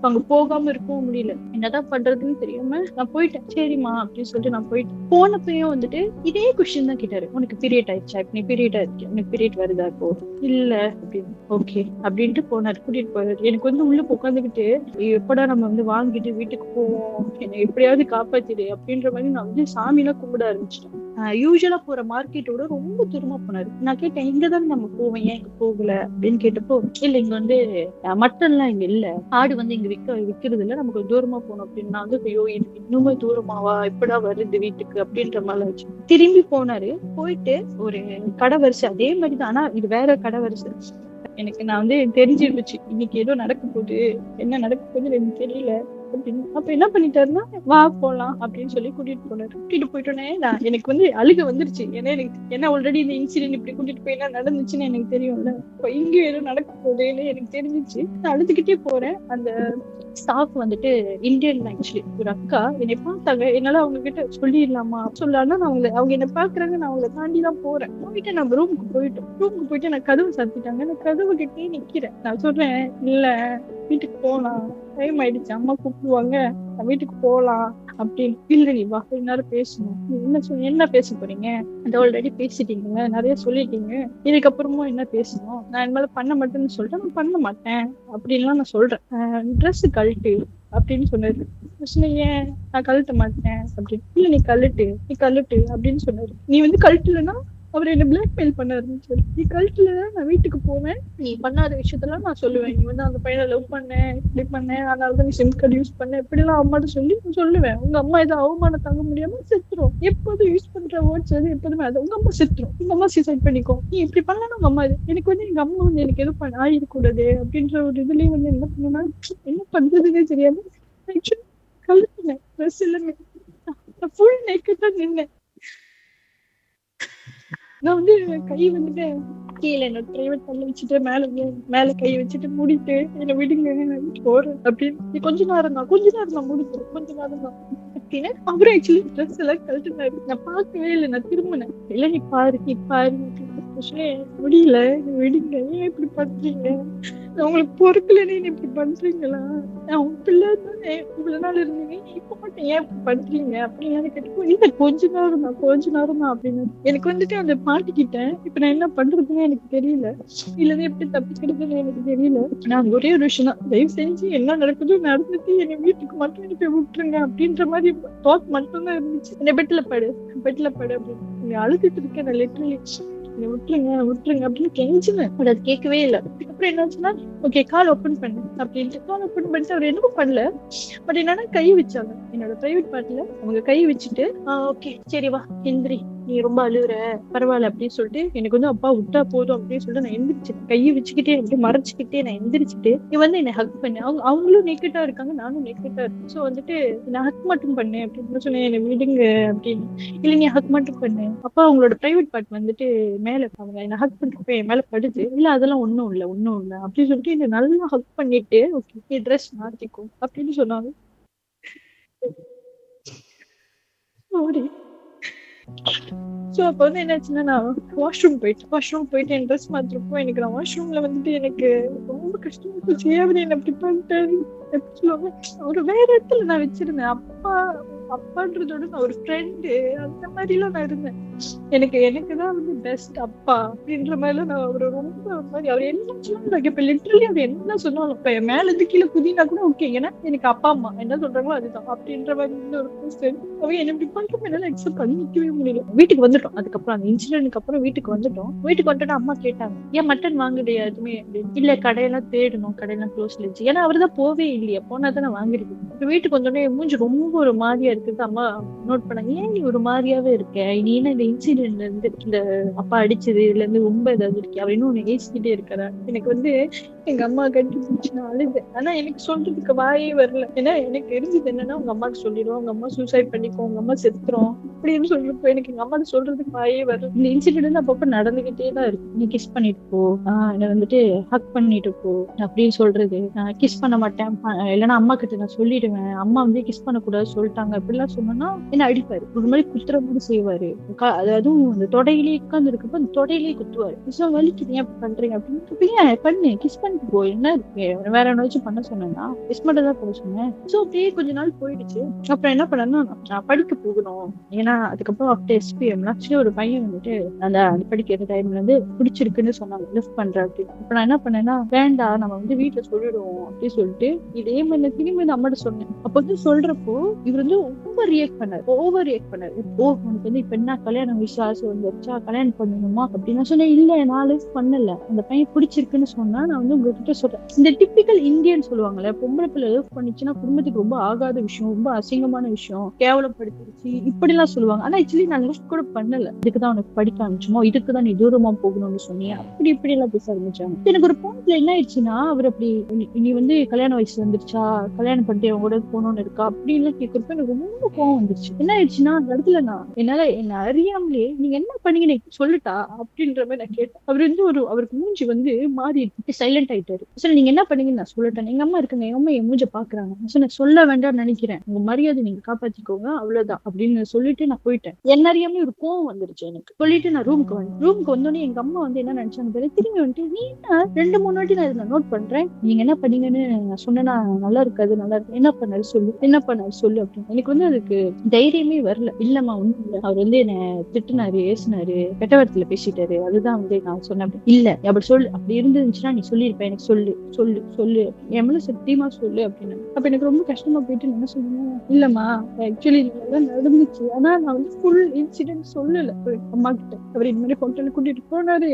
அப்ப அங்க போகாம இருக்கவும் முடியல. என்னதான் பண்றதுன்னு தெரியாம நான் போயிட்டேன். சரிம்மா அப்படின்னு சொல்லிட்டு நான் போயிட்டேன். போனப்பயும் வந்துட்டு இதே கொஸ்டின் தான் கேட்டாரு. உனக்கு பீரியட் ஆயிடுச்சா? இப்ப நீ பீரியட் ஆயிடுச்சு, உனக்கு பீரியட் வருதா இப்போ? இல்ல அப்படின்னு. ஓகே அப்படின்ட்டு போனாரு, கூட்டிட்டு போறாரு. எனக்கு வந்து உள்ள உட்காந்துக்கிட்டு எப்படா நம்ம வந்து வாங்கிட்டு வீட்டுக்கு போவோம், என்னை எப்படியாவது காப்பாத்திடு அப்படின்ற மாதிரி நான் வந்து சாமியெல்லாம் கும்பிட ஆரம்பிச்சிட்டேன். யூஸ்வலா போற மார்க்கெட்டோட ரொம்ப தூரமா போனாரு. நான் கேட்டேன், இங்கதான் நம்ம போவோம், ஏன் இங்க போகல அப்படின்னு கேட்டப்போ, இல்ல இங்க வந்து மட்டன்லாம் இங்க இல்ல, ஆடு வந்து இங்க விக்கிறது இல்ல, நமக்கு தூரமா போகணும் அப்படின்னு. நான் வந்து ஐயோ எனக்கு இன்னுமே தூரமாவா, எப்படா வருது வீட்டுக்கு அப்படின்ற மாதிரி ஆச்சு. திரும்பி போனாரு. போயிட்டு ஒரு கடை வரிசை அதே மாதிரிதான், ஆனா இது வேற கடை வரிசை. எனக்கு நான் வந்து தெரிஞ்சிருந்துச்சு இன்னைக்கு ஏதோ நடக்க போகுது, என்ன நடக்க போகுதுன்னு எனக்கு தெரியல அப்படின்னு. அப்ப என்ன பண்ணிட்டாருன்னா, வா போலாம் அப்படின்னு சொல்லி கூட்டிட்டு போனாரு. கூட்டிட்டு போயிட்டோன்னே எனக்கு வந்து அழுக வந்துருச்சு. ஏன்னா எனக்கு என்ன ஆல்ரெடி இந்த இன்சிடென்ட் இப்படி கூட்டிட்டு போய் என்ன நடந்துச்சுன்னு எனக்கு தெரியும்ல. இப்ப இங்க ஏதோ நடக்க போகுதுன்னு எனக்கு தெரிஞ்சிச்சு. நான் அழுதுகிட்டே போறேன். அந்த ஸ்டாஃப் வந்துட்டு இந்தியன், ஆக்சுவலி ஒரு அக்கா என்னை பார்த்தாங்க. என்னால அவங்க கிட்ட சொல்லிடலாமா சொல்லாம நான் அவங்க என்ன பாக்குறாங்க, நான் அவங்களை தாண்டி தான் போறேன். போயிட்டு நம்ம ரூமுக்கு போயிட்டு நான் கதவு சாத்திட்டாங்க. நான் கதவு கிட்டே நிக்கிறேன். நான் சொல்றேன், இல்ல வீட்டுக்கு போலாம், டைம் ஆயிடுச்சு, அம்மா கூப்பிடுவாங்க, நான் வீட்டுக்கு போலாம் அப்படின்னு. இல்ல நீ வா, கொஞ்ச நேரம் பேசணும். என்ன பேச போறீங்க? அது ஆல்ரெடி பேசிட்டீங்க, நிறைய சொல்லிட்டீங்க, இதுக்கப்புறமும் என்ன பேசணும்? நான் இது மேல பண்ண மாட்டேன்னு சொல்லிட்டு நான் பண்ண மாட்டேன் அப்படின்லாம் நான் சொல்றேன். ட்ரெஸ் கழட்டு அப்படின்னு சொன்னாரு. ஏன் நான் கழட்ட மாட்டேன் அப்படின்னு. இல்ல நீ கழட்டு அப்படின்னு சொன்னாரு. நீ வந்து கழட்டலன்னா அவர் என்ன பிளாக்மெயில் பண்ண ஆரம்பிச்சாரு. நீ கழட்டல நான் வீட்டுக்கு போவேன், நீ பண்ணாத விஷயத்தெல்லாம் நான் சொல்லுவேன். நீ வந்து அந்த பையனை லவ் பண்ண, இப்படி பண்ண, அதனாலதான் நீ சிம் கார்டு யூஸ் பண்ண, இப்படிலாம் அம்மாட்ட சொல்லி சொல்லுவேன். உங்க அம்மா ஏதோ அவமானம் தாங்க முடியாம செத்துரும். எப்போதும் யூஸ் பண்ற வேர்ட்ஸ் வந்து எப்போதுமே அது உங்க அம்மா செத்துரும், உங்க அம்மா சூசைட் பண்ணிக்கோ, நீ இப்படி பண்ணலாம் உங்க அம்மா. எனக்கு வந்து எங்க அம்மா வந்து எனக்கு எதுவும் ஆயிடக்கூடாது அப்படின்ற ஒரு இதுலயும் வந்து என்ன பண்ணுனா, என்ன பண்றதுன்னே தெரியாது. ஆக்சுவலி கழுத்துனேன், ட்ரெஸ் எல்லாமே ஃபுல் நேக்கடா நின்னேன். நான் வந்து கை வந்துட்டு கீழே என்னோட பிரைவேட் பண்ண வச்சுட்டு மேல கை வச்சுட்டு மூடிட்டு என்னை விடுங்க போறேன் அப்படின்னு. கொஞ்ச நேரம் தான் முடிக்கிறேன், கொஞ்ச நேரம் தான் அப்படின்னு. அவரும் ஆக்சுவலி ட்ரெஸ் எல்லாம் கழட்டுனாரு. நான் பார்க்கவே இல்லை, நான் திரும்பினேன். இல்ல நீ பாரு முடியல, விடுங்க, ஏன் இப்படி பண்றீங்க, உங்களுக்கு பொறுக்கலன்னு இப்படி பண்றீங்களா, அவங்க பிள்ளை தானே இவ்வளவு நாள் இருந்தீங்க, இப்ப மட்டும் ஏன் இப்படி பண்றீங்க அப்படின்னு கேட்டு. இல்ல கொஞ்ச நேரம் தான் அப்படின்னு. எனக்கு வந்துட்டு அந்த மாட்டிக்கிட்டேன். இப்ப நான் என்ன பண்றதுன்னு எனக்கு தெரியல, இல்லது எப்படி தப்பிக்கிறதுன்னு எனக்கு தெரியல. நான் ஒரே ஒரு விஷயம் தான், தயவு செஞ்சு என்ன நடக்குதோ நடந்துட்டு என்னை வீட்டுக்கு மட்டும் அனுப்பி விட்டுருங்க அப்படின்ற மாதிரி தாட் மட்டும் தான் இருந்துச்சு. என்ன பெட்ல படு அப்படின்னு அழுதுட்டு இருக்கேன். நான் லிட்டரலி விட்டுருங்க அப்படின்னு கெஞ்சினேன். அது கேட்கவே இல்லை. அதுக்கப்புறம் என்னாச்சுன்னா, ஓகே கால் ஓப்பன் பண்ணு அப்படின்ட்டு கால் ஓப்பன் பண்ணிட்டு அவர் என்னமோ பண்ணல. பட் என்னன்னா கை வச்சாங்க என்னோட பிரைவேட் பார்ட்ல. அவங்க கை வச்சுட்டு ஓகே சரி வா எந்திரி, நீ ரொம்ப அழுகுற, பரவாயில்ல அப்படின்னு சொல்லிட்டு எனக்கு வந்து அப்பா விட்டா போதும் அப்படின்னு சொல்லிட்டு நான் எந்திரிச்சேன். கையை வச்சுக்கிட்டே அப்படி மறைச்சிக்கிட்டே நான் எந்திரிச்சுட்டு, நீ வந்து என்னை ஹக் பண்ணு. அவங்களும் நெக்கட்டா இருக்காங்க, நானும் நெக்கட்டா இருக்கேன். ஸோ வந்துட்டு நான் ஹக் மட்டும் பண்ணு அப்படின்னு சொன்னேன். என்னை விடுங்க அப்படின்னு. இல்லை நீ ஹக் மட்டும் பண்ணு. அப்பா அவங்களோட பிரைவேட் பார்ட் வந்துட்டு மேல அவங்க என்ன ஹக் பண்ணிட்டு போய் என் மேல படுது. இல்ல அதெல்லாம் ஒண்ணும் இல்ல அப்படின்னு சொல்லிட்டு என்ன நல்லா ஹக் பண்ணிட்டு, ஓகே ட்ரெஸ் மாத்திக்கும் அப்படின்னு சொன்னாங்க. சாரி. சோ அப்ப வந்து என்னாச்சுன்னா, நான் வாஷ்ரூம் போயிட்டு என் ட்ரெஸ் மாத்திருப்போம். எனக்கு நான் வாஷ்ரூம்ல வந்துட்டு எனக்கு ரொம்ப கஷ்டமா இருந்துச்சு. ஏன் என்ன இப்படி பண்ணிட்டாரு எப்படி சொல்லுவாங்க, ஒரு வேற இடத்துல நான் வச்சிருந்தேன். அப்பான்றதோட நான் ஒரு ஃப்ரெண்டு அந்த மாதிரி எல்லாம் நான் இருந்தேன். எனக்குதான் வந்து பெஸ்ட் அப்பா அப்படின்ற மாதிரிலாம் நான் அவரை ரொம்ப மாதிரி அவர் என்ன சொன்னாலும் இப்ப லிட்டரலி அவர் என்ன சொன்னாலும் இப்ப என் மேல இருந்து கீழே குதினா கூட ஓகே, ஏன்னா எனக்கு அப்பா அம்மா என்ன சொல்றாங்களோ அதுதான் அப்படின்ற மாதிரி இருந்த ஒரு பர்சன். அவன் என்ன இப்படி பண்றப்ப என்னால அக்செப்ட் பண்ணிக்கவே முடியல. வீட்டுக்கு வந்துட்டோம். அதுக்கப்புறம் அந்த இன்சிடென்ட்க்கு அப்புறம் வீட்டுக்கு வந்துட்டு அம்மா கேட்டாங்க, ஏன் மட்டன் வாங்குறியா எதுவுமே அப்படின்னு. இல்ல கடையெல்லாம் தேடணும், கடையெல்லாம் க்ளோஸ்ல இருந்துச்சு. ஏன்னா அவர்தான் போவே இல்லையா, போனாதானே வாங்கிருக்கு. இப்ப வீட்டுக்கு வந்தோடனே மூஞ்சி ரொம்ப ஒரு மாதிரியா இருக்குது. அம்மா நோட் பண்ணாங்க, ஏன் நீ ஒரு மாதிரியாவே இருக்க, நீ என்ன இந்த இன்சிடென்ட்ல இருந்து இந்த அப்பா அடிச்சது இதுல இருந்து ரொம்ப ஏதாவது இருக்கு, அவர் இன்னும் உன்னை ஏசிக்கிட்டே இருக்கிறா. எனக்கு வந்து எங்க அம்மா கட்டி நான் அழுதேன். ஆனா எனக்கு சொல்றதுக்கு வாயே வரல. ஏன்னா எனக்கு தெரிஞ்சது என்னன்னா, உங்க அம்மாக்கு சொல்லிடுவோம், உங்க அம்மா சூசைட் பண்ணிக்கோ, உங்க அம்மா செத்துரும் அப்படின்னு சொல்றப்போ எனக்கு எங்க அம்மா சொல்றதுக்கு வாயே வரல. இந்த இன்சிடென்ட் அப்பப்ப நடந்துகிட்டே தான் இருக்கு. நீ கிஸ் பண்ணிட்டு போ, என்ன வந்துட்டு ஹக் பண்ணிட்டு போ அப்படின்னு சொல்றது, கிஸ் பண்ண மாட்டேன், இல்லைன்னா அம்மா கிட்ட நான் சொல்லிடுவேன், அம்மா வந்து கிஸ் பண்ணக்கூடாது சொல்லிட்டாங்க அப்படிலாம் சொன்னா என்ன அடிப்பாரு, ஒரு மாதிரி குத்துற மாதிரி செய்வாரு. அதுவும் அந்த தொடையிலேயே உட்கார்ந்து இருக்கப்ப அந்த தொடையிலேயே குத்துவாரு. "மிஸ்ஸா வலிக்குது, ஏன் இப்படி பண்றீங்க?" அப்படின்னு. "ஏன் பண்ணு, கிஸ் பண்ணிட்டு போ, என்ன இருக்கு? வேற என்னாச்சும் பண்ண சொன்னேன்னா?" கிஸ் மட்டும் தான் பண்ண சொன்னேன். ஸோ அப்படியே கொஞ்ச நாள் போயிடுச்சு. அப்புறம் என்ன பண்ணேன்னா, நான் படிக்க போகணும். ஏன்னா அதுக்கப்புறம் ஆஃப்டர் எஸ்பிஎம்லாம் ஆக்சுவலி ஒரு பையன் வந்துட்டு அந்த அந்த படிக்கிற டைம்ல வந்து பிடிச்சிருக்குன்னு சொன்னாங்க, லிஃப்ட் பண்றேன் அப்படின்னு. அப்ப நான் என்ன பண்ணேன்னா, வேண்டாம் நம்ம வந்து வீட்டுல சொல்லிடுவோம் அப்படின்னு சொல்லிட்டு இதே மாதிரி நான் திரும்பி வந்து அம்மாட்ட சொன்னேன். அப்ப வந்து சொல்றப்போ இவர் வந்து ஓவர் ரியாக்ட் பண்ணாரு. "ஓ உனக்கு வந்து இப்ப என்ன கல்யாணம் விசுவாசம் வந்துருச்சா, கல்யாணம் பண்ணணுமா?" அப்படின்னு நான் சொன்னேன். "இல்ல நான் லிஃப்ட் பண்ணல, அந்த பையன் பிடிச்சிருக்குன்னு சொன்னா நான் வந்து உங்ககிட்ட சொல்றேன்." இந்த டிப்பிக்கல் இந்தியன் சொல்லுவாங்கல்ல, பொம்பளை பிள்ளை லிஃப்ட் பண்ணிச்சுன்னா குடும்பத்துக்கு ரொம்ப ஆகாத விஷயம், ரொம்ப அசிங்கமான விஷயம், கேவலப்படுத்திருச்சு இப்படி எல்லாம் சொல்லுவாங்க. ஆனா ஆக்சுவலி நான் லிஃப்ட் கூட பண்ணல. இதுக்குதான் உனக்கு படிக்க ஆரம்பிச்சுமோ, இதுக்குதான் நீ தூரமா போகணும்னு சொன்னியா, அப்படி இப்படி எல்லாம் பேச ஆரம்பிச்சாங்க. எனக்கு ஒரு பாயிண்ட்ல என்ன ஆயிடுச்சுன்னா, அவர் அப்படி நீ வந்து கல்யாண வயசு வந்துருச்சா, கல்யாணம் பண்ணிட்டு அவங்க கூட போகணும்னு இருக்கா அப்படின்னு கேட்கறப்ப எனக்கு ரொம்ப கோவம் வந்துருச்சு. என்ன ஆயிடுச்சுன்னா, அந்த இடத்துல நான் என்ன அறியாமலே நீங்க என்ன பண்ணீங்க எனக்கு சொல்லிட்டா அப்படின்ற மாதிரி நான் கேட்டேன். அவர் வந்து அவருக்கு மூஞ்சி வந்து மாறி சைலண்ட் ஆயிட்டாரு. சரி நீங்க என்ன பண்ணீங்கன்னு நான் சொல்லிட்டேன். எங்க அம்மா இருக்காங்க, எங்க அம்மா என் மூஞ்ச பாக்குறாங்க. நான் சொல்ல வேண்டாம்னு நினைக்கிறேன், உங்க மரியாதை நீங்க காப்பாத்திக்கோங்க அவ்வளவுதான் அப்படின்னு சொல்லிட்டு நான் போயிட்டேன். என்ன அறியாமலே ஒரு கோவம் வந்துருச்சு எனக்கு. சொல்லிட்டு நான் ரூமுக்கு வந்தோடனே எங்க அம்மா வந்து என்ன நினைச்சாங்க தெரியல, திரும்பி வந்துட்டு நீ என்ன 2-3 வாட்டி நான் இதை நோட் பண்றேன், நீங்க என்ன பண்ணீங்கன்னு நான் சொன்னா நல்லா இருக்காது, நல்லா இருக்கு, என்ன பண்ணாரு சொல்லு அப்படின்னு. எனக்கு வந்து அதுக்கு தைரியமே வரல. இல்லம்மா ஒண்ணும் இல்ல, அவர் வந்து என்ன திட்டுனாரு, ஏசுனாரு, கெட்ட வார்த்தையில பேசிட்டாரு, அதுதான் வந்து நான் சொன்னேன். இல்ல அப்படி சொல்லு, அப்படி இருந்துச்சுன்னா நீ சொல்லிருப்ப, எனக்கு சொல்லு என் மேல சத்தியமா சொல்லு அப்படின்னு. அப்ப எனக்கு ரொம்ப கஷ்டமா போயிட்டு என்ன சொன்னேன், இல்லம்மா ஆக்சுவலி இதெல்லாம் நடந்துச்சு, ஆனா நான் வந்து ஃபுல் இன்சிடென்ட் சொல்லல அம்மா கிட்ட. அவர் இந்த மாதிரி ஹோட்டலுக்கு கூட்டிட்டு போனாரு,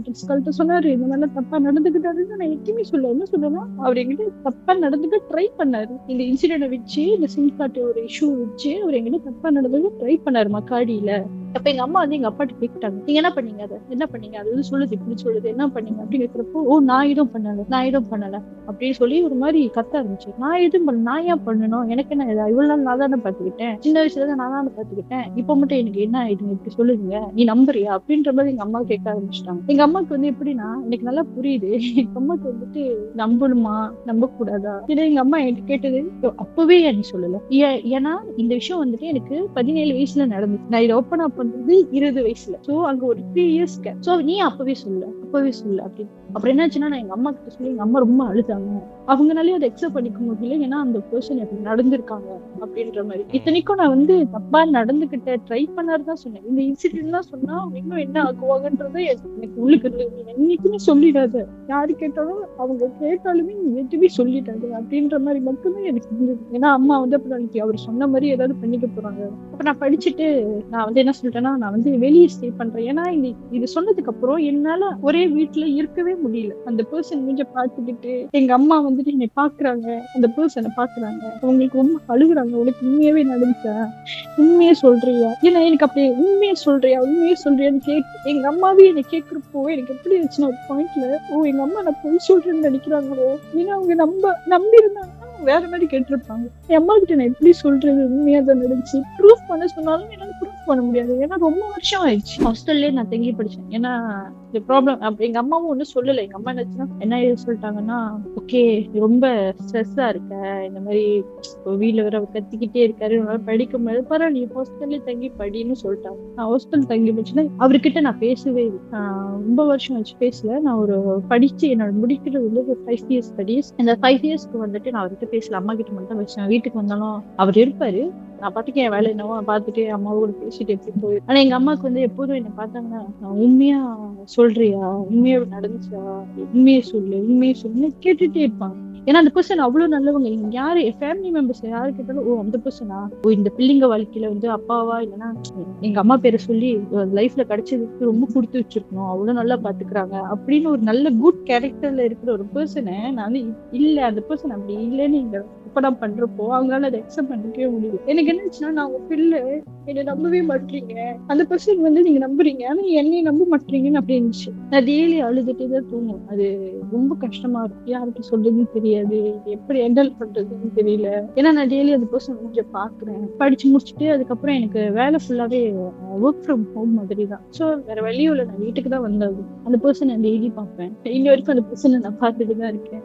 ட்ரெஸ் கழட்ட சொன்னாரு, இந்த மாதிரிலாம் தப்பா நடந்துக்கிட்டாருன்னு நான் எதுவுமே சொல்ல. என்ன சொல்லணும், அவர் என்கிட்ட தப்பா நடந்துக்க ட்ரை பண்ணாரு. இந்த இன்சிடென்ட வச்சு, இந்த சிம் கார்டு ஒரு இஷ்யூ வச்சு அவர் என்கிட்ட தப்பா நடந்துக்க ட்ரை பண்ணாரு மக்காடியில. அப்ப எங்க அம்மா வந்து எங்க அப்பாட்ட கேட்டாங்க, நீங்க என்ன பண்ணீங்க, அது வந்து சொல்லுது, இப்படி சொல்லுது, என்ன பண்ணீங்க அப்படின்னு கேட்கிறப்போ, ஓ நான் எதுவும் பண்ணல அப்படின்னு சொல்லி ஒரு மாதிரி கத்த ஆரம்பிச்சு. நான் எதுவும் பண்ணல, நான் ஏன் பண்ணணும், எனக்கு என்ன, இவ்வளவு நாள் நான் தானே பாத்துக்கிட்டேன், சின்ன வயசுல தான் நான் தானே பாத்துக்கிட்டேன், இப்ப மட்டும் எனக்கு என்ன ஆயிடுங்க இப்படி சொல்லுதுங்க, நீ நம்புறியா அப்படின்ற மாதிரி எங்க அம்மா கேட்க ஆரம்பிச்சிட்டாங்க. எங்க அம்மாக்கு வந்து எப்படின்னா, எனக்கு நல்லா புரியுது எங்க அம்மாக்கு வந்துட்டு நம்பணுமா நம்ப கூடாதா. ஏன்னா எங்க அம்மா என்கிட்ட கேட்டது அப்பவே நீ சொல்லல, ஏன்னா இந்த விஷயம் வந்துட்டு எனக்கு 17 வயசுல நடந்துச்சு, நான் இதை ஓப்பன் அப் பண்றது 20 வயசுல. சோ அங்க ஒரு 3 இயர்ஸ் கேப். சோ நீ அப்பவே சொல்லு அப்படின்னு. அப்புறம் என்னாச்சுன்னா, நான் எங்க அம்மா கிட்ட சொல்லி எங்க அம்மா ரொம்ப அழுதாங்க. அவங்கனாலே அதை அக்செப்ட் பண்ணிக்க முடியல, ஏன்னா அந்த பர்சன் எப்படி நடந்திருக்காங்க அப்படின்ற மாதிரி. இத்தனைக்கும் நான் வந்து தப்பா நடந்துகிட்ட ட்ரை பண்ணாருதான் சொன்னேன். இந்த இன்சிடென்ட் தான் சொன்னா அவங்க இன்னும் என்ன ஆக்குவாங்கன்றத எனக்கு உள்ளுக்கு இருந்தது. என்னைக்குமே சொல்லிடாத, யாரு கேட்டாலும் அவங்க கேட்டாலுமே நீ எதுவுமே சொல்லிடாது அப்படின்ற மாதிரி மட்டும்தான் எனக்கு இருந்தது. ஏன்னா அம்மா வந்து அப்புறம் அன்னைக்கு அவர் சொன்ன மாதிரி ஏதாவது பண்ணிக்க போறாங்க. அப்ப நான் படிச்சுட்டு நான் வந்து என்ன சொல்லிட்டேன்னா, நான் வந்து வெளியே ஸ்டே பண்றேன். ஏன்னா இது சொன்னதுக்கு அப்புறம் என்னால ஒரே வீட்டுல இருக்கவே முடியல. அந்த பர்சன் மூஞ்ச பாத்துக்கிட்டு எங்க அம்மா வந்துட்டு என்னை பாக்குறாங்க, அந்த பர்சனை பாக்குறாங்க, அவங்களுக்கு ரொம்ப அழுகுறாங்க. உனக்கு உண்மையாவே நடந்துச்சா, உண்மையே சொல்றியா, ஏன்னா எனக்கு அப்படி உண்மையே சொல்றியான்னு கேட்டு எங்க அம்மாவே என்னை கேட்கிறப்போ எனக்கு எப்படி இருந்துச்சுன்னா, ஒரு பாயிண்ட்ல ஓ எங்க அம்மா நான் பொய் சொல்றேன்னு நினைக்கிறாங்களோ, ஏன்னா அவங்க நம்பி இருந்தாங்க வேற மாதிரி கேட்டிருப்பாங்க. என் அம்மா கிட்ட நான் எப்படி சொல்றது, உண்மையா தான் நடந்துச்சு. ப்ரூஃப் பண்ண சொன்னாலும் என்னால ப்ரூஃப் பண்ண முடியாது, ஏன்னா ரொம்ப வருஷம் ஆயிடுச்சு. ஹாஸ்டல்லே நான் தங்கி படிச்சேன். ஏன்னா இந்த ப்ராப்ளம் அப்ப எங்க அம்மாவும் ஒன்னும் சொல்லல. எங்க அம்மா என்ன சொல்லிட்டாங்கன்னா, ஓகே ரொம்ப ஸ்ட்ரெஸ்ஸா இருக்க, இந்த மாதிரி வீட்டுல வேற அவர் கத்திக்கிட்டே இருக்காரு, படிக்க முடியாது, பரவாயில்ல நீ ஹாஸ்டல்லே தங்கி படின்னு சொல்லிட்டாங்க. நான் ஹாஸ்டல் தங்கி படிச்சுன்னா அவர்கிட்ட நான் பேசவே இல்லை. ரொம்ப வருஷம் வச்சு பேசல. நான் ஒரு படிச்சு என்னோட முடிக்கிறது வந்து ஒரு 5 years ஸ்டடீஸ். இந்த 5 yearsக்கு வந்துட்டு நான் அவர்கிட்ட பேசல, அம்மா கிட்ட மட்டும் தான் பேசுவேன். வீட்டுக்கு வந்தாலும் அவர் இருப்பாரு, நான் பாட்டுக்கு என் வேலை என்னவோ பார்த்துட்டு அம்மாவோட பேசிட்டு எப்படி போயிடும். ஆனா எங்க அம்மாவுக்கு வந்து எப்போதும் என்ன பார்த்தாங்கன்னா, நான் உண்மையா சொல்றியா, உண்மையா நடந்துச்சா, உண்மையை சொல்லு கேட்டுட்டே இருப்பாங்க. ஏன்னா அந்த பர்சன் அவ்வளவு நல்லவங்க. நீங்க யாரு என் ஃபேமிலி மெம்பர்ஸ் யாரு கேட்டாலும், ஓ அந்த பர்சனா, ஓ இந்த பிள்ளைங்க வாழ்க்கையில வந்து அப்பாவா இல்லைன்னா எங்க அம்மா பேரை சொல்லி லைஃப்ல கிடைச்சதுக்கு ரொம்ப கொடுத்து வச்சிருக்கணும், அவ்வளவு நல்லா பாத்துக்கிறாங்க அப்படின்னு ஒரு நல்ல குட் கேரக்டர்ல இருக்கிற ஒரு பர்சனை நான் வந்து இல்ல அந்த பர்சன் அப்படி இல்லைன்னு இங்க ஒப்படம் பண்றப்போ அவங்களால அதை அக்செப்ட் பண்ணிக்கவே முடியுது. எனக்கு என்னச்சுன்னா, நான் உங்க பிள்ளை என்னை நம்பவே மாட்டீங்க, அந்த பர்சன் வந்து நீங்க நம்புறீங்க ஆனா என்னைய நம்ப மாட்டீங்கன்னு அப்படி இருந்துச்சு. நான் டெய்லி அழுதுட்டே தான் தூங்கும். அது ரொம்ப கஷ்டமா இருக்கு, யாருக்கு சொல்றதுன்னு தெரியாது, எப்படி ஹேண்டில் பண்றதுன்னு தெரியல. ஏன்னா நான் டெய்லி அந்த பர்சன் கொஞ்சம் பாக்குறேன். படிச்சு முடிச்சுட்டு அதுக்கப்புறம் எனக்கு வேலை ஃபுல்லாவே ஒர்க் ஃப்ரம் ஹோம் மாதிரி தான். ஸோ வேற வழியும் இல்லை, நான் வீட்டுக்கு தான் வந்தாகும். அந்த பர்சன் நான் டெய்லி பார்ப்பேன். இன்ன வரைக்கும் அந்த பர்சனை நான் பார்த்துட்டு தான் இருக்கேன்,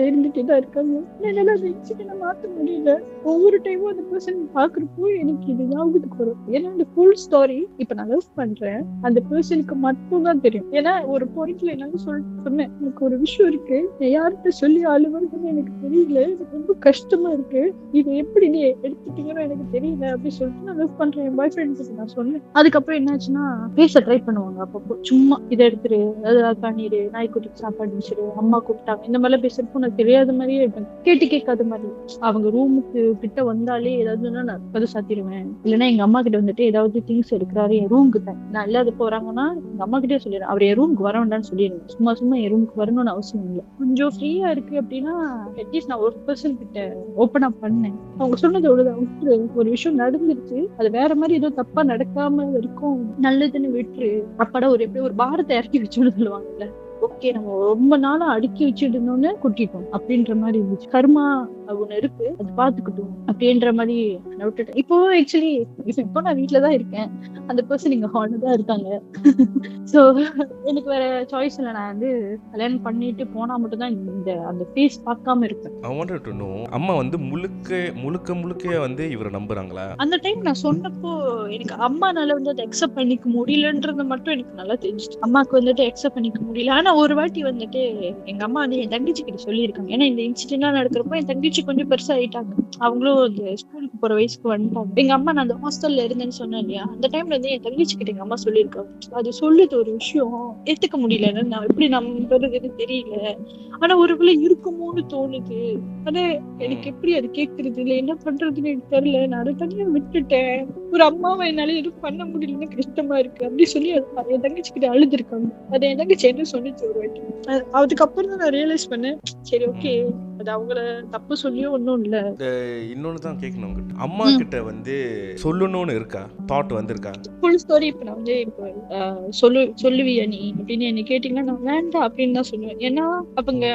இருந்துட்டே தான் இருக்காங்க. என்னால அந்த இன்சிடென்ட் பர்சனை மாத்த முடியல. ஒவ்வொரு டைமும் அந்த பர்சன் பாக்குறப்போ எனக்கு இது ஞாபகத்துக்கு வரும். ஏன்னா அந்த ஃபுல் ஸ்டோரி இப்ப நான் லவ் பண்றேன் அந்த பர்சனுக்கு மட்டும் தான் தெரியும். ஏன்னா ஒரு பாயிண்ட்ல என்னால சொன்னேன், எனக்கு ஒரு விஷயம் இருக்கு, நான் யார்கிட்ட சொல்லி அழுவதுன்னு எனக்கு தெரியல, எனக்கு ரொம்ப கஷ்டமா இருக்கு, இது எப்படி நீ எடுத்துட்டீங்கன்னு எனக்கு தெரியல அப்படின்னு சொல்லிட்டு நான் லவ் பண்றேன் என் பாய் ஃப்ரெண்ட்ஸுக்கு நான் சொன்னேன். அதுக்கப்புறம் என்னாச்சுன்னா பேச ட்ரை பண்ணுவாங்க. அப்பப்போ சும்மா இதை எடுத்துரு, அதாவது பண்ணிடு, நாய்க்குட்டிக்கு சாப்பாடு வச்சிரு, அம்மா கூப்பிட்டாங்க, இந்த மாதிரிலாம் பேசுறப்போ நான் தெரியாத மாதிரியே இருப்பேன், கேட்டு கேட்காத மாதிரி. அவங்க ரூமுக்கு கிட்ட வந்தாலே ஏதாவதுன்னா நான் கதை சாத்திடுவேன். இல்லைன்னா எங்க அம்மா கிட்ட வந்துட்டு ஏதாவது திங்ஸ் எடுக்கிறாரு என் ரூம் கிட்ட, நான் இல்லாத போறாங்கன்னா எங்க அம்மா கிட்டே சொல்லிடுறேன், அவர் என் ரூமுக்கு வர வேண்டாம்னு சொல்லிடுவேன். சும்மா சும்மா என் ரூமுக்கு வரணும்னு அவசியம் இல்லை. கொஞ்சம் ஃப்ரீயா இருக்கு அப்படின்னா அட்லீஸ்ட் நான் ஒரு பர்சன் கிட்ட ஓப்பன் அப் பண்ணேன். அவங்க சொன்னதோட விட்டுரு, ஒரு விஷயம் நடந்துருச்சு, அது வேற மாதிரி ஏதோ தப்பா நடக்காம வரைக்கும் நல்லதுன்னு விட்டுரு. அப்பாடா ஒரு எப்படி ஒரு பாரத்தை இறக்கி வச்சுன்னு சொல்லுவாங்கல்ல, ஓகே நம்ம ரொம்ப நாளா அடுக்கி வச்சுட்டு இருந்தோன்னு குட்டிட்டோம் அப்படின்ற மாதிரி இருந்துச்சு. கர்மா ஒண்ணு இருக்கு, அது பாத்துக்கிட்டோம் அப்படின்ற மாதிரி நான் விட்டுட்டேன். இப்போ ஆக்சுவலி இப்போ நான் வீட்டுலதான் இருக்கேன், அந்த பர்சன் இங்க ஹால்ல தான் இருக்காங்க. சோ எனக்கு வேற சாய்ஸ் இல்லை, நான் வந்து கல்யாணம் பண்ணிட்டு போனா மட்டும் தான் இந்த அந்த ஃபேஸ் பார்க்காம இருப்பேன். I wanted to know, அம்மா வந்து முழுக்க வந்து இவரை நம்புறாங்களா? அந்த டைம் நான் சொன்னப்போ எனக்கு அம்மானால வந்து அதை அக்செப்ட் பண்ணிக்க முடியலன்றது மட்டும் எனக்கு நல்லா தெரிஞ்சுச்சு. அம்மாக்கு வந்துட்டு அக்செப்ட் பண்ணிக்க முடியல. ஆனா ஒரு வாட்டி வந்துட்டு எங்க அம்மா வந்து என் தங்கச்சி கிட்ட சொல்லியிருக்காங்க. ஏன்னா இந்த இன்சிடென்ட் நடக்கிறப்போ என் தங்கச்சி கொஞ்சம் பெருசா ஆயிட்டாங்க, அவங்களும் இந்த ஸ்கூலுக்கு போற வயசுக்கு வந்துட்டாங்க. எங்க அம்மா நான் அந்த ஹாஸ்டல்ல இருந்தேன்னு சொன்னேன் இல்லையா, அந்த டைம்ல வந்து என் தங்கச்சி கிட்ட எங்க அம்மா சொல்லியிருக்காங்க. அது சொல்லுது ஒரு விஷயம் ஏத்துக்க முடியல, நான் எப்படி நம்புறதுன்னு தெரியல, ஆனா ஒருவேளை இருக்குமோன்னு தோணுது, ஆனா எனக்கு எப்படி அது கேக்குறது இல்ல, என்ன பண்றதுன்னு எனக்கு தெரியல, நான் அதை தனியா விட்டுட்டேன், ஒரு அம்மாவை என்னால எதுவும் பண்ண முடியலன்னு கஷ்டமா இருக்கு அப்படி சொல்லி என் தங்கச்சி கிட்ட அழுதுருக்காங்க. அது என் தங்கச்சி என்ன சொன்னிச்சு ஒரு வாட்டி. அதுக்கப்புறம் தான் நான் ரியலைஸ் பண்ணேன், சரி ஓகே அது அவங்கள தப்பு சொல்லியும் ஒன்றும் இல்லை. இன்னொன்னு தான் கேட்கணும் உங்ககிட்ட, அம்மா கிட்ட வந்து சொல்லணும்னு இருக்கா, தாட் வந்திருக்கா? ஃபுல் ஸ்டோரி இப்போ நான் வந்து இப்போ சொல்லுவியா நீ அப்படின்னு என்ன கேட்டீங்கன்னா நான் வேண்டாம் அப்படின்னு தான் சொல்லுவேன். ஏன்னா அவங்க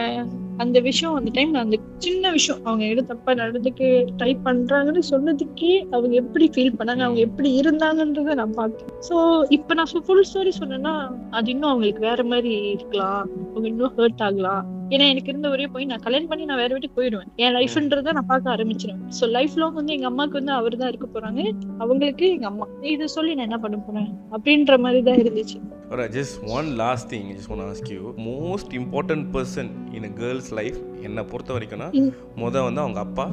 அந்த விஷயம் அந்த டைம்ல அந்த சின்ன விஷயம் அவங்க எது தப்பா நடந்துக்கு ட்ரை பண்றாங்கன்னு சொன்னதுக்கே அவங்க எப்படி ஃபீல் பண்ணாங்க, அவங்க எப்படி இருந்தாங்கன்றத நான் பார்த்தேன். ஸோ இப்போ நான் ஃபுல் ஸ்டோரி சொன்னேன்னா அது இன்னும் அவங்களுக்கு வேற மாதிரி இருக்கலாம், அவங்க இன்னும் ஹர்ட் ஆகலாம். ஏன்னா எனக்கு இருந்த ஒரே போய் நான் கல்யாணம் பண்ணி நான் வேற வீட்டுக்கு போயிடுவேன், என் லைஃப்ன்றதை நான் பார்க்க ஆரம்பிச்சிருவேன். ஸோ லைஃப் லாங் வந்து எங்க அம்மாவுக்கு வந்து அவர் தான் இருக்க போறாங்க, அவங்களுக்கு எங்க அம்மா, இதை சொல்லி நான் என்ன பண்ண போறேன் அப்படின்ற மாதிரி தான் இருந்துச்சு. Alright, just one last thing I just want to ask you. Most important person in a girl's life என்னை பொறுத்த வரைக்கும்னா வந்து அவங்க அப்பா,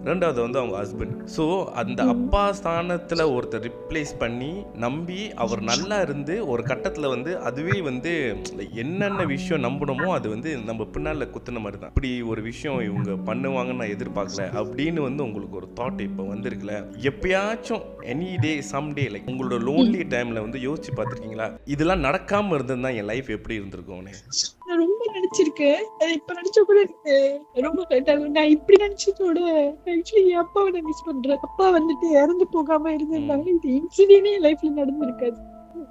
ரெண்டாவது வந்து அவங்க ஹஸ்பண்ட். ஸோ அந்த அப்பா ஸ்தானத்தில் ஒருத்தர் ரிப்ளேஸ் பண்ணி நம்பி அவர் நல்லா இருந்து ஒரு கட்டத்தில் வந்து அதுவே வந்து என்னென்ன விஷயம் நம்பணுமோ அது வந்து நம்ம பின்னால் குத்துன மாதிரி தான். இப்படி ஒரு விஷயம் இவங்க பண்ணுவாங்கன்னு நான் எதிர்பார்க்கல அப்படின்னு வந்து உங்களுக்கு ஒரு தாட் இப்போ வந்திருக்குல்ல, எப்பயாச்சும் any day some day like உங்களோட லோன்லி டைமில் வந்து யோசிச்சு பார்த்துருக்கீங்களா, இதெல்லாம் நடக்காமல் இருந்திருந்தா என் லைஃப் எப்படி இருந்திருக்கும்னு? நான் ரொம்ப நினைச்சிருக்கேன், அது இப்ப நினைச்ச கூட எனக்கு ரொம்ப ஹர்ட் ஆகும். நான் இப்படி நினைச்சதோட ஆக்சுவலி என் அப்பாவை நான் மிஸ் பண்றேன். அப்பா வந்துட்டு இறந்து போகாம இருந்திருந்தாங்க இந்த இன்சிடென்டே என் லைஃப்ல நடந்திருக்காது.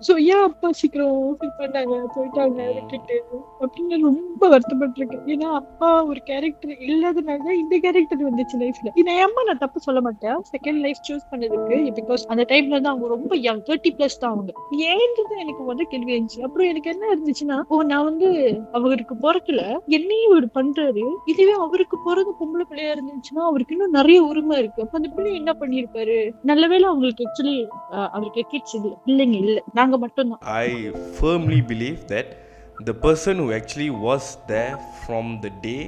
சோ ஏன் அப்பா சீக்கிரம் ஃபீல் பண்ணாங்க போயிட்டாங்க விட்டுட்டு அப்படின்னு ரொம்ப வருத்தப்பட்டிருக்கேன். ஏன்னா அப்பா ஒரு கேரக்டர் இல்லாதனால இந்த கேரக்டர் வந்துச்சு லைஃப்ல. இந்த அம்மா நான் தப்பு சொல்ல மாட்டேன் செகண்ட் லைஃப் சூஸ் பண்ணதுக்கு, பிகாஸ் அந்த டைம்ல தான் அவங்க ரொம்ப யங் 30+ தான் அவங்க. ஏன்றது எனக்கு வந்து கேள்வி இருந்துச்சு. அப்புறம் எனக்கு என்ன இருந்துச்சுன்னா, நான் வந்து அவருக்கு பிறக்கல என்னையும் இவர் பண்றாரு, இதுவே அவருக்கு பிறகு பொம்பளை பிள்ளையா இருந்துச்சுன்னா அவருக்கு இன்னும் நிறைய உரிமை இருக்கு, அப்ப அந்த பிள்ளை என்ன பண்ணிருப்பாரு. நல்லவேளை அவங்களுக்கு ஆக்சுவலி அவருக்கு கிட்ஸ் இல்லை, பிள்ளைங்க இல்லை, நாங்க மட்டும் தான். I firmly believe that the person who actually was there from the day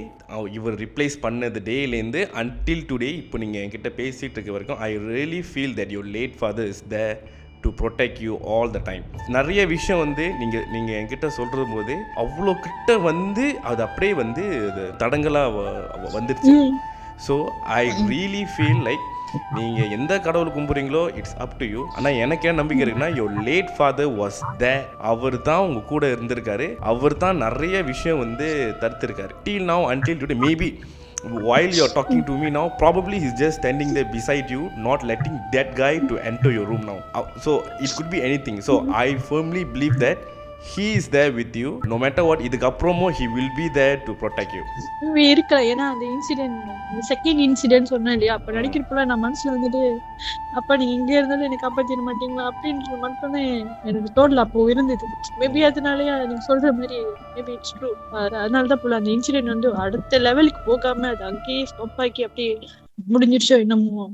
இவர் ரிப்ளேஸ் பண்ணது டேலேருந்து until today இப்போ நீங்கள் என்கிட்ட பேசிகிட்டு இருக்க வரைக்கும் I really feel that your late father is there to protect you all the time. நிறைய விஷயம் வந்து நீங்கள் என்கிட்ட சொல்கிற போது அவ்வளோ கிட்ட வந்து அது அப்படியே வந்து தடங்களாக வந்துருச்சு. So I really feel like நீங்கள் எந்த கடவுள் கும்பிட்றீங்களோ இட்ஸ் அப் டு யூ. ஆனால் எனக்கு என்ன நம்பிக்கை இருக்குன்னா your late father was there, அவர் தான் உங்கள் கூட இருந்திருக்காரு, அவர் தான் நிறைய விஷயம் வந்து தடுத்திருக்காரு. till now until today maybe while you're talking to me now probably he's just standing there beside you not letting that guy to enter your room now. So it could be anything. So I firmly believe that he is there with you no matter what. இதுக்கப்புறமும் he will be there to protect you. இருக்கலாம். ஏன்னா அந்த incident second incident சொன்னேன் இல்லையா, அப்ப நினைக்கிறப்பல நான் மனசுல வந்துட்டு அப்பா நீங்க இங்க இருந்தாலும் எனக்கு காப்பாத்திட மாட்டீங்களா அப்படின்ற மட்டுமே எனக்கு டோட்டல் அப்போ இருந்தது. மேபி அதனாலயே நீங்க சொல்ற மாதிரி மேபி இட்ஸ் ட்ரூ. அதனாலதான் போல அந்த இன்சிடென்ட் வந்து அடுத்த லெவலுக்கு போகாம அது அங்கேயே ஸ்டாப் ஆக்கி அப்படியே முடிஞ்சிருச்சோ என்னமோ.